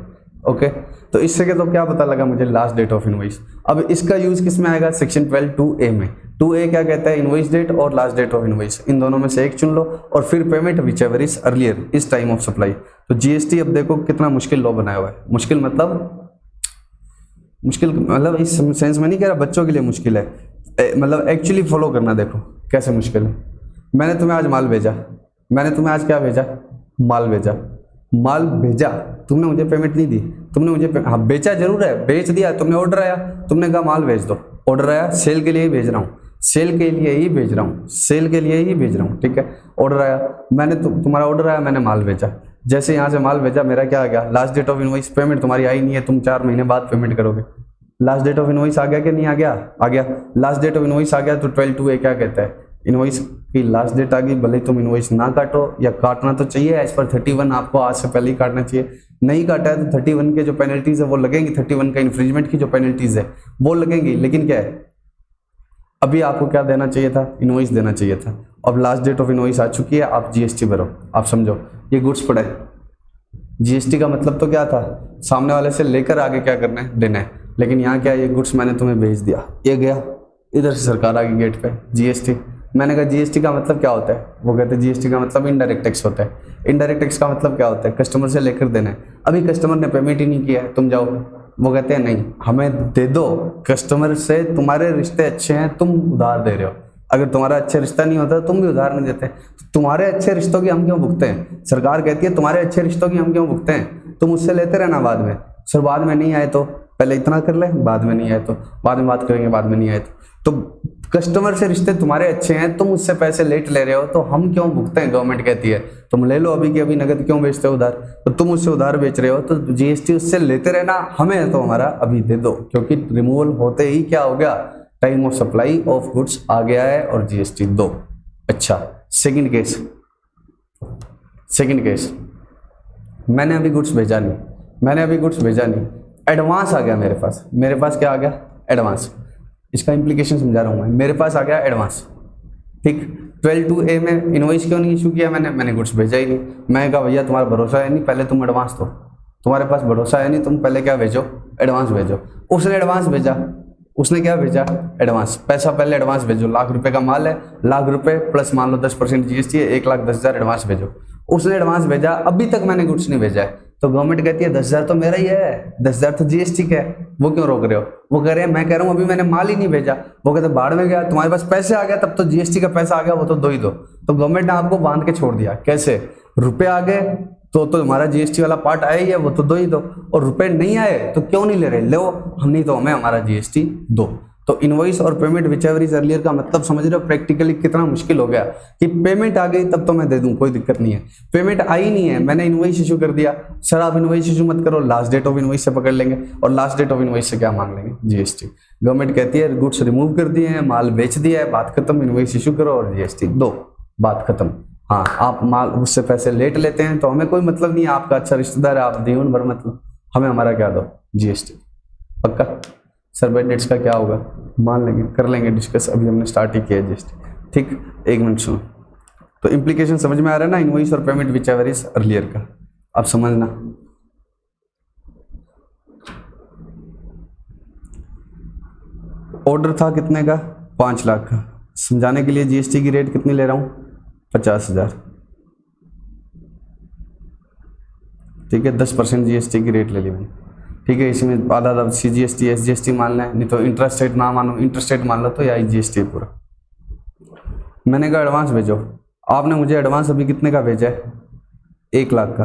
ओके। तो इससे के तो क्या पता लगा मुझे, लास्ट डेट ऑफ इनवॉइस। अब इसका यूज किस में आएगा, सेक्शन 12(2)(a) में। 2(a) क्या कहता है, इनवॉइस डेट और लास्ट डेट ऑफ इनवॉइस, इन दोनों में से एक चुन लो, और फिर payment whichever is earlier इस टाइम ऑफ सप्लाई। तो जीएसटी अब देखो कितना मुश्किल लॉ बनाया हुआ है, मुश्किल मतलब इस सेंस में नहीं कह रहा बच्चों के लिए मुश्किल है, मतलब एक्चुअली फॉलो करना, देखो कैसे मुश्किल है। मैंने तुम्हें आज माल भेजा, मैंने तुम्हें आज क्या भेजा, माल भेजा, माल भेजा, तुमने मुझे पेमेंट नहीं दी, तुमने मुझे हाँ बेचा जरूर है, बेच दिया, तुमने ऑर्डर आया, तुमने कहा माल भेज दो, ऑर्डर आया, सेल के लिए ही भेज रहा हूँ, सेल के लिए ही भेज रहा हूँ, सेल के लिए ही भेज रहा हूँ, ठीक है। ऑर्डर आया, मैंने तुम्हारा ऑर्डर आया, मैंने माल भेजा, जैसे यहाँ से माल भेजा, मेरा क्या आ गया, last date of invoice, payment तुम्हारी आई नहीं है, तुम 4 महीने बाद पेमेंट करोगे, लास्ट डेट ऑफ इनवॉइस आ गया कि नहीं आ गया, आ गया, लास्ट डेट ऑफ इनवॉइस आ गया, तो 12(2)(a) क्या कहता है, इनवॉइस की लास्ट डेट आ गई, भले तुम इनवॉइस ना काटो, या काटना तो चाहिए एज पर 31, आपको आज से पहले ही काटना चाहिए, नहीं काटा है तो 31 के जो पेनल्टीज है वो लगेंगी, 31 का इन्फ्रिंजमेंट की जो पेनल्टीज है वो लगेंगी, लेकिन क्या है अभी आपको क्या देना चाहिए था, इनवॉइस देना चाहिए था। अब लास्ट डेट ऑफ इनवॉइस आ चुकी है, आप जीएसटी भरो, आप समझो ये गुड्स पड़ा है, जीएसटी का मतलब तो क्या था, सामने वाले से लेकर आगे क्या करना है, देना है, लेकिन यहाँ क्या है, ये गुड्स मैंने तुम्हें भेज दिया, ये गया, इधर से सरकार आ गई गेट पे, जीएसटी। मैंने कहा जीएसटी का मतलब क्या होता है, वो कहते हैं जीएसटी का मतलब इनडायरेक्ट टैक्स होता है। इनडायरेक्ट टैक्स का मतलब क्या होता है, कस्टमर से लेकर देना है, अभी कस्टमर ने पेमेंट ही नहीं किया है, तुम जाओ, वो कहते हैं नहीं हमें दे दो, कस्टमर से तुम्हारे रिश्ते अच्छे हैं, तुम उधार दे रहे हो, अगर तुम्हारा अच्छा रिश्ता नहीं होता तुम भी उधार नहीं देते, तो तुम्हारे अच्छे रिश्तों की हम क्यों भुगते हैं, सरकार कहती है तुम्हारे अच्छे रिश्तों की हम क्यों भुगते हैं, तुम उससे लेते रहना, बाद में सर बाद में नहीं आए तो पहले इतना कर ले, बाद में नहीं आए तो बाद में बात करेंगे, बाद में नहीं आए तो कस्टमर से रिश्ते तुम्हारे अच्छे हैं, तुम उससे पैसे लेट ले रहे हो, तो हम क्यों भुगते हैं, गवर्नमेंट कहती है तुम ले लो अभी की अभी, नगद क्यों बेचते हो उधार, तो तुम उससे उधार बेच रहे हो, तो जीएसटी उससे लेते रहना, हमें तो हमारा अभी दे दो, क्योंकि रिमूवल होते ही क्या हो गया, time of supply of goods आ गया है और जीएसटी दो। अच्छा सेकंड केस, मैंने अभी गुड्स भेजा नहीं, एडवांस आ गया मेरे पास क्या आ गया, एडवांस, इसका इंप्लीकेशन समझा रहा हूँ मैं, मेरे पास आ गया एडवांस, ठीक। 12(2)(a) में इनवॉइस क्यों नहीं इशू किया, मैंने गुड्स भेजा ही नहीं, मैं कहा भैया तुम्हारा भरोसा है नहीं, पहले तुम एडवांस दो, तुम्हारे पास भरोसा है नहीं, तुम पहले क्या भेजो, एडवांस भेजो। उसने एडवांस भेजा, उसने क्या भेजा, एडवांस, पैसा पहले एडवांस भेजो, ₹1,00,000 का माल है, ₹1,00,000 प्लस मान लो 10% जीएसटी है, 1,10,000 एडवांस भेजो। उसने एडवांस भेजा, अभी तक मैंने गुड्स नहीं भेजा है, तो गवर्नमेंट कहती है 10,000 तो मेरा ही है, 10,000 तो जीएसटी का है, वो क्यों रोक रहे हो, वो कह रहे हैं, मैं कह रहा हूँ अभी मैंने माल ही नहीं भेजा, वो कहते बाढ़ में गया, तुम्हारे पास पैसे आ गया, तब तो जीएसटी का पैसा आ गया, वो तो दो ही दो, तो गवर्नमेंट ने आपको बांध के छोड़ दिया, कैसे, रुपए आ गए तो हमारा जीएसटी वाला पार्ट आया ही है, वो तो दो ही दो, और रुपए नहीं आए तो क्यों नहीं ले रहे, लो हम नहीं तो हमें हमारा जीएसटी दो। तो इनवॉइस और payment whichever is earlier का मतलब समझ रहे हो प्रैक्टिकली कितना मुश्किल हो गया, कि पेमेंट आ गई तब तो मैं दे दूं, कोई दिक्कत नहीं है, पेमेंट आई नहीं है, मैंने इनवॉइस इशू कर दिया, सर आप इनवॉइस इशू मत करो, लास्ट डेट ऑफ इनवॉइस से पकड़ लेंगे, और लास्ट डेट ऑफ इनवॉइस से क्या मांग लेंगे, जीएसटी। गवर्नमेंट कहती है गुड्स रिमूव कर दिए हैं, माल बेच दिया है, बात खत्म, इनवॉइस इशू करो और जीएसटी दो, बात खत्म। हाँ आप माल उससे पैसे लेट लेते हैं तो हमें कोई मतलब नहीं है, आपका अच्छा रिश्तेदार है, आप जीवन भर मतलब, हमें हमारा क्या दो, जीएसटी। पक्का? सर बाय डेट्स का क्या होगा? मान लेंगे, कर लेंगे डिस्कस, अभी हमने स्टार्ट ही किया जीएसटी। ठीक, एक मिनट सुनो। तो इम्प्लीकेशन समझ में आ रहा है ना, इनवॉइस और payment whichever is earlier का, अब समझना। ऑर्डर था कितने का? 5 लाख का। समझाने के लिए जीएसटी की रेट कितनी ले रहा हूं? 50,000। ठीक है, 10% जीएसटी की रेट ले ली मैंने। ठीक है, इसमें आधा सीजीएसटी एसजीएसटी मान लें, नहीं तो इंटरेस्ट रेट ना मानो, इंटरेस्ट रेट मान लो तो या जीएसटी पूरा। मैंने कहा एडवांस भेजो, आपने मुझे एडवांस अभी कितने का भेजा है? 1 लाख का।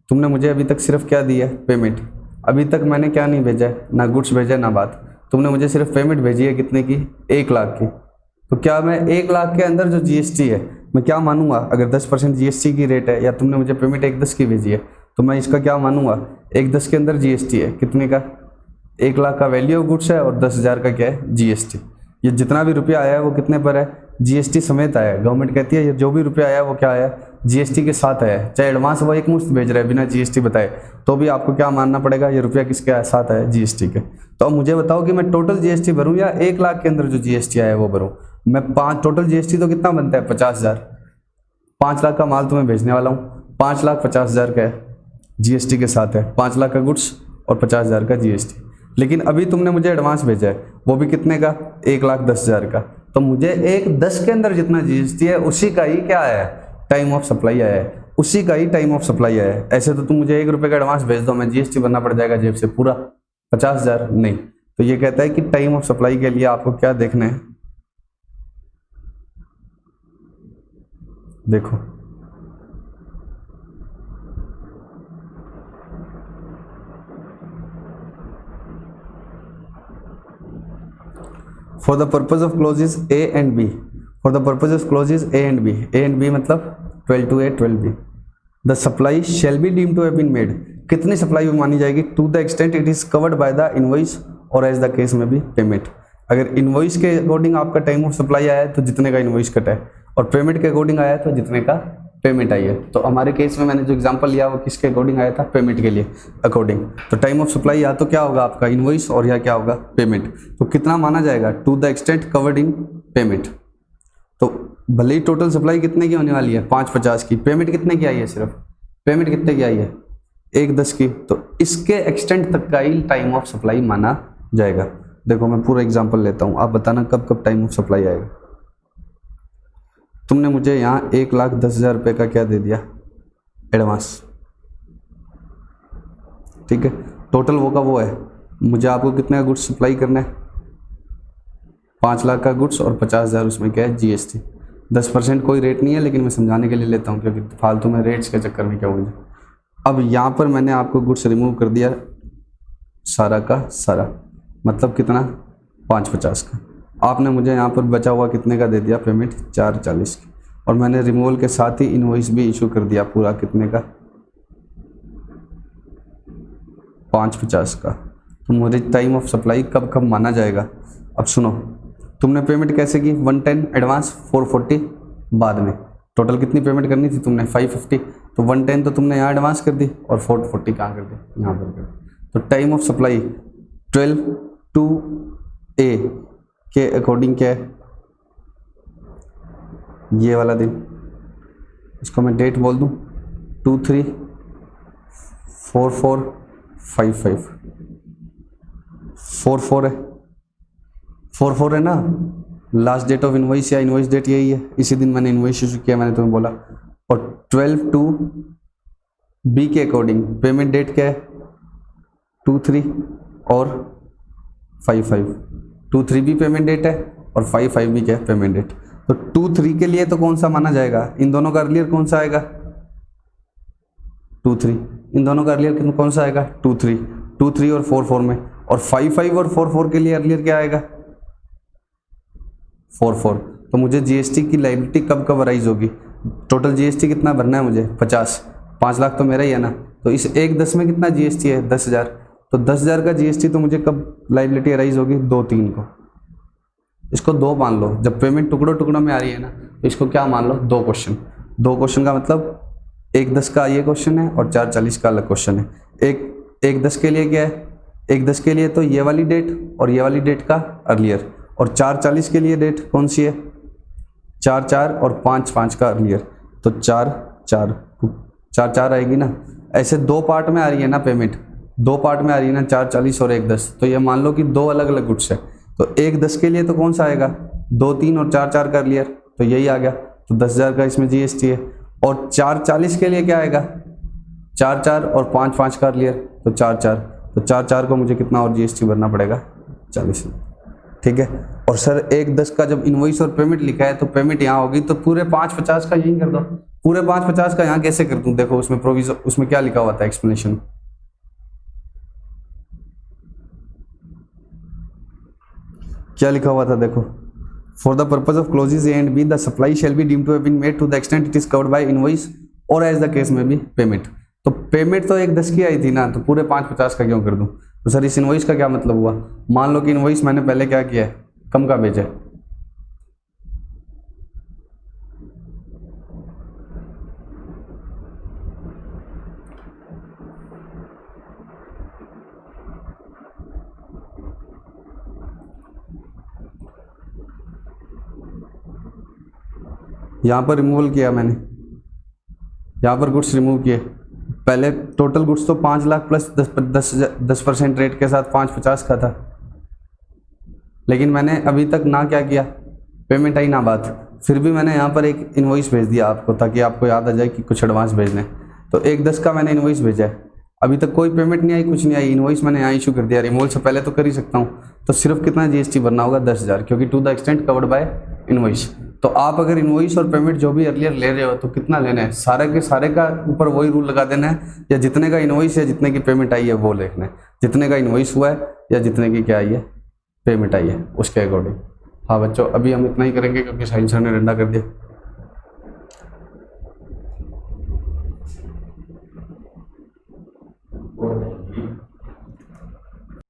तुमने मुझे अभी तक सिर्फ क्या दिया है? पेमेंट। अभी तक मैंने क्या नहीं भेजा है? ना गुड्स भेजा ना बात। तुमने मुझे सिर्फ पेमेंट भेजी है कितने की? 1 लाख की। तो क्या मैं 1 लाख के अंदर जो जीएसटी है मैं क्या मानूंगा? अगर 10% जीएसटी की रेट है, या तुमने मुझे पेमेंट 1,10 की भेजी है, तो मैं इसका क्या मानूंगा? 1,10 के अंदर जीएसटी है कितने का? 1 लाख का वैल्यू ऑफ गुड्स है और 10,000 का क्या है? जीएसटी। ये जितना भी रुपया आया है वो कितने पर है? जीएसटी समेत आया है। गवर्नमेंट कहती है ये जो भी रुपया आया है वो क्या आया है? जीएसटी के साथ आया है। चाहे एडवांस वो एक मुश्त भेज रहा है बिना जीएसटी बताए, तो भी आपको क्या मानना पड़ेगा? ये रुपया किसके साथ आया है? जीएसटी के। तो अब मुझे बताओ कि मैं टोटल जीएसटी भरूं या 1 लाख के अंदर जो जीएसटी आया है वो भरूं? मैं टोटल जीएसटी तो कितना बनता है? 50,000। 5 लाख का माल तुम्हें भेजने वाला हूँ, 5,50,000 का है, जीएसटी के साथ है। 5 लाख का गुड्स और 50,000 का जीएसटी। लेकिन अभी तुमने मुझे एडवांस भेजा है, वो भी कितने का? 1,10,000 का। तो मुझे 1,10 के अंदर जितना जीएसटी है उसी का ही क्या आया है? टाइम ऑफ सप्लाई आया है, उसी का ही टाइम ऑफ सप्लाई आया है। ऐसे तो तुम मुझे 1 रुपये का एडवांस भेज दो, मैं जीएसटी भरना पड़ जाएगा जेब से पूरा 50,000? नहीं। तो ये कहता है कि टाइम ऑफ सप्लाई के लिए आपको क्या देखना है? देखो, for the purpose of clauses A and B, for the purpose of clauses A and B, A and B मतलब 12A 12B, the supply shall be deem to have been made. कितनी supply मानी जाएगी? To the extent it is covered by the invoice और as the case में भी payment. अगर invoice के according आपका टाइम ऑफ सप्लाई आया है तो जितने का इनवॉइस कटा है, और पेमेंट के अकॉर्डिंग आया है तो जितने का पेमेंट आई है। तो हमारे केस में मैंने जो एग्जांपल लिया वो किसके अकॉर्डिंग आया था? पेमेंट के लिए अकॉर्डिंग। तो टाइम ऑफ सप्लाई या तो क्या होगा आपका? इनवॉइस, और या क्या होगा? पेमेंट। तो कितना माना जाएगा? To the extent covered in payment. तो भले ही टोटल सप्लाई कितने की होने वाली है? 550 की। पेमेंट कितने की आई है? सिर्फ पेमेंट कितने की आई है? 1,10 की। तो इसके एक्सटेंट तक का ही टाइम ऑफ सप्लाई माना जाएगा। देखो मैं पूरा एग्जांपल लेता हूं, आप बताना कब कब टाइम ऑफ सप्लाई आएगा। तुमने मुझे यहाँ 1,10,000 रुपये का क्या दे दिया? एडवांस। ठीक है, टोटल वो का वो है। मुझे आपको कितने का गुड्स सप्लाई करना है? 5 लाख का गुड्स और 50,000 उसमें क्या है? जीएसटी। 10% कोई रेट नहीं है, लेकिन मैं समझाने के लिए लेता हूँ क्योंकि फालतू में रेट्स के चक्कर में क्या हो जाए। अब यहाँ पर मैंने आपको गुड्स रिमूव कर दिया सारा का सारा, मतलब कितना? 550 का। आपने मुझे यहाँ पर बचा हुआ कितने का दे दिया? पेमेंट 440 की। और मैंने रिमूवल के साथ ही इनवॉइस भी इशू कर दिया पूरा कितने का? 550 का। तो मुझे टाइम ऑफ सप्लाई कब कब माना जाएगा? अब सुनो, तुमने पेमेंट कैसे की? 110 एडवांस, 440 बाद में। टोटल कितनी पेमेंट करनी थी तुमने? 550। तो 110 तो तुमने यहाँ एडवांस कर दी और 440 कहाँ कर दी? यहाँ पर कर दी। तो टाइम ऑफ सप्लाई 12/2A के अकॉर्डिंग क्या है? ये वाला दिन, इसको मैं डेट बोल दूं 23/4/4/55। 4/4 है, 4/4 है ना लास्ट डेट ऑफ इनवॉइस, या इनवॉइस डेट यही है। इसी दिन मैंने इनवॉइस इशू किया, मैंने तुम्हें बोला। और 12/2B के अकॉर्डिंग पेमेंट डेट क्या है? 23 और 55। 23 भी पेमेंट डेट है और 55 भी क्या है? Payment date. तो 23 के लिए तो कौन सा माना जाएगा? इन दोनों का अर्लियर कौन सा आएगा? 23। इन दोनों का अर्लियर कौन सा आएगा? 23। 23 और 4/4 में। और 55 और 4/4 के लिए अर्लियर क्या आएगा? 4/4। तो मुझे जीएसटी की लायबिलिटी कब कब अराइज होगी? टोटल जीएसटी कितना भरना है मुझे? 50। 5 लाख तो मेरा ही है ना। तो इस 1,10 में कितना जीएसटी है? 10,000। तो 10,000 का जीएसटी तो मुझे कब लायबिलिटी अराइज होगी? 2/3 को। इसको 2 मान लो। जब पेमेंट टुकड़ों टुकड़ों में आ रही है ना, तो इसको क्या मान लो? 2 क्वेश्चन। 2 क्वेश्चन का मतलब 1,10 का ये क्वेश्चन है और 440 का अलग क्वेश्चन है। 1,10 के लिए क्या है? 1 10 के लिए तो ये वाली डेट और ये वाली डेट का अर्लियर, और 4 40 के लिए डेट कौन सी है, 4 4 और 5 5 का अर्लियर, तो 4 4 4 4 आएगी ना। ऐसे 2 पार्ट में आ रही है ना पेमेंट, 2 पार्ट में आ रही है ना, 4 40 और 1 10। तो ये मान लो कि 2 अलग अलग गुड्स है, तो 1 10 के लिए तो कौन सा आएगा, 2 3 और 4 4 का अर्लियर, तो यही आ गया। तो 10,000 का इसमें जीएसटी है। और 4 40 के लिए क्या आएगा, 4 4 और 5 5 का अर्लियर, तो 4 4, तो 4 4 को मुझे कितना और जीएसटी भरना पड़ेगा, 40। ठीक है। और सर 1 10 का जब इनवॉइस और पेमेंट लिखा है तो पेमेंट यहाँ होगी, तो पूरे 5 50 का यही कर दो। पूरे 5 50 का यहाँ कैसे कर दूं, देखो उसमें प्रोविजन, उसमें क्या लिखा हुआ था एक्सप्लेनेशन, क्या लिखा हुआ था देखो, for the purpose of clauses A and B the supply shall be deemed to have been made to the extent it is covered by invoice और एज द केस में भी पेमेंट। तो पेमेंट तो 1 10 की आई थी ना, तो पूरे 5 50 का क्यों कर दूं। तो सर इस इनवॉइस का क्या मतलब हुआ, मान लो कि इनवॉइस मैंने पहले क्या किया है, कम का भेजा है, यहाँ पर रिमूवल किया मैंने, यहाँ पर गुड्स रिमूव किए। पहले टोटल गुड्स तो 5 लाख प्लस 10% रेट के साथ 5 50 का था, लेकिन मैंने अभी तक ना क्या किया, पेमेंट आई ना बात, फिर भी मैंने यहाँ पर एक इनवॉइस भेज दिया आपको, ताकि आपको याद आ जाए कि कुछ एडवांस भेजने। तो 1 10 का मैंने इनवॉइस भेजा है, अभी तक कोई पेमेंट नहीं आई, कुछ नहीं आई, इनवॉइस मैंने यहाँ इशू कर दिया, रिमूवल से पहले तो कर ही सकता हूँ। तो सिर्फ कितना जीएसटी भरना होगा, 10,000, क्योंकि to the extent covered by invoice. तो आप अगर इनवॉइस और पेमेंट जो भी अर्लियर ले रहे हो तो कितना लेना है, सारे के सारे का ऊपर वही रूल लगा देना है, या जितने का इनवॉइस है जितने की पेमेंट आई है वो लिखना है, जितने का इनवॉइस हुआ है या जितने की क्या आई है पेमेंट आई है उसके अकॉर्डिंग। हाँ बच्चों, अभी हम इतना ही करेंगे क्योंकि साइंस सर ने डंडा कर दिया।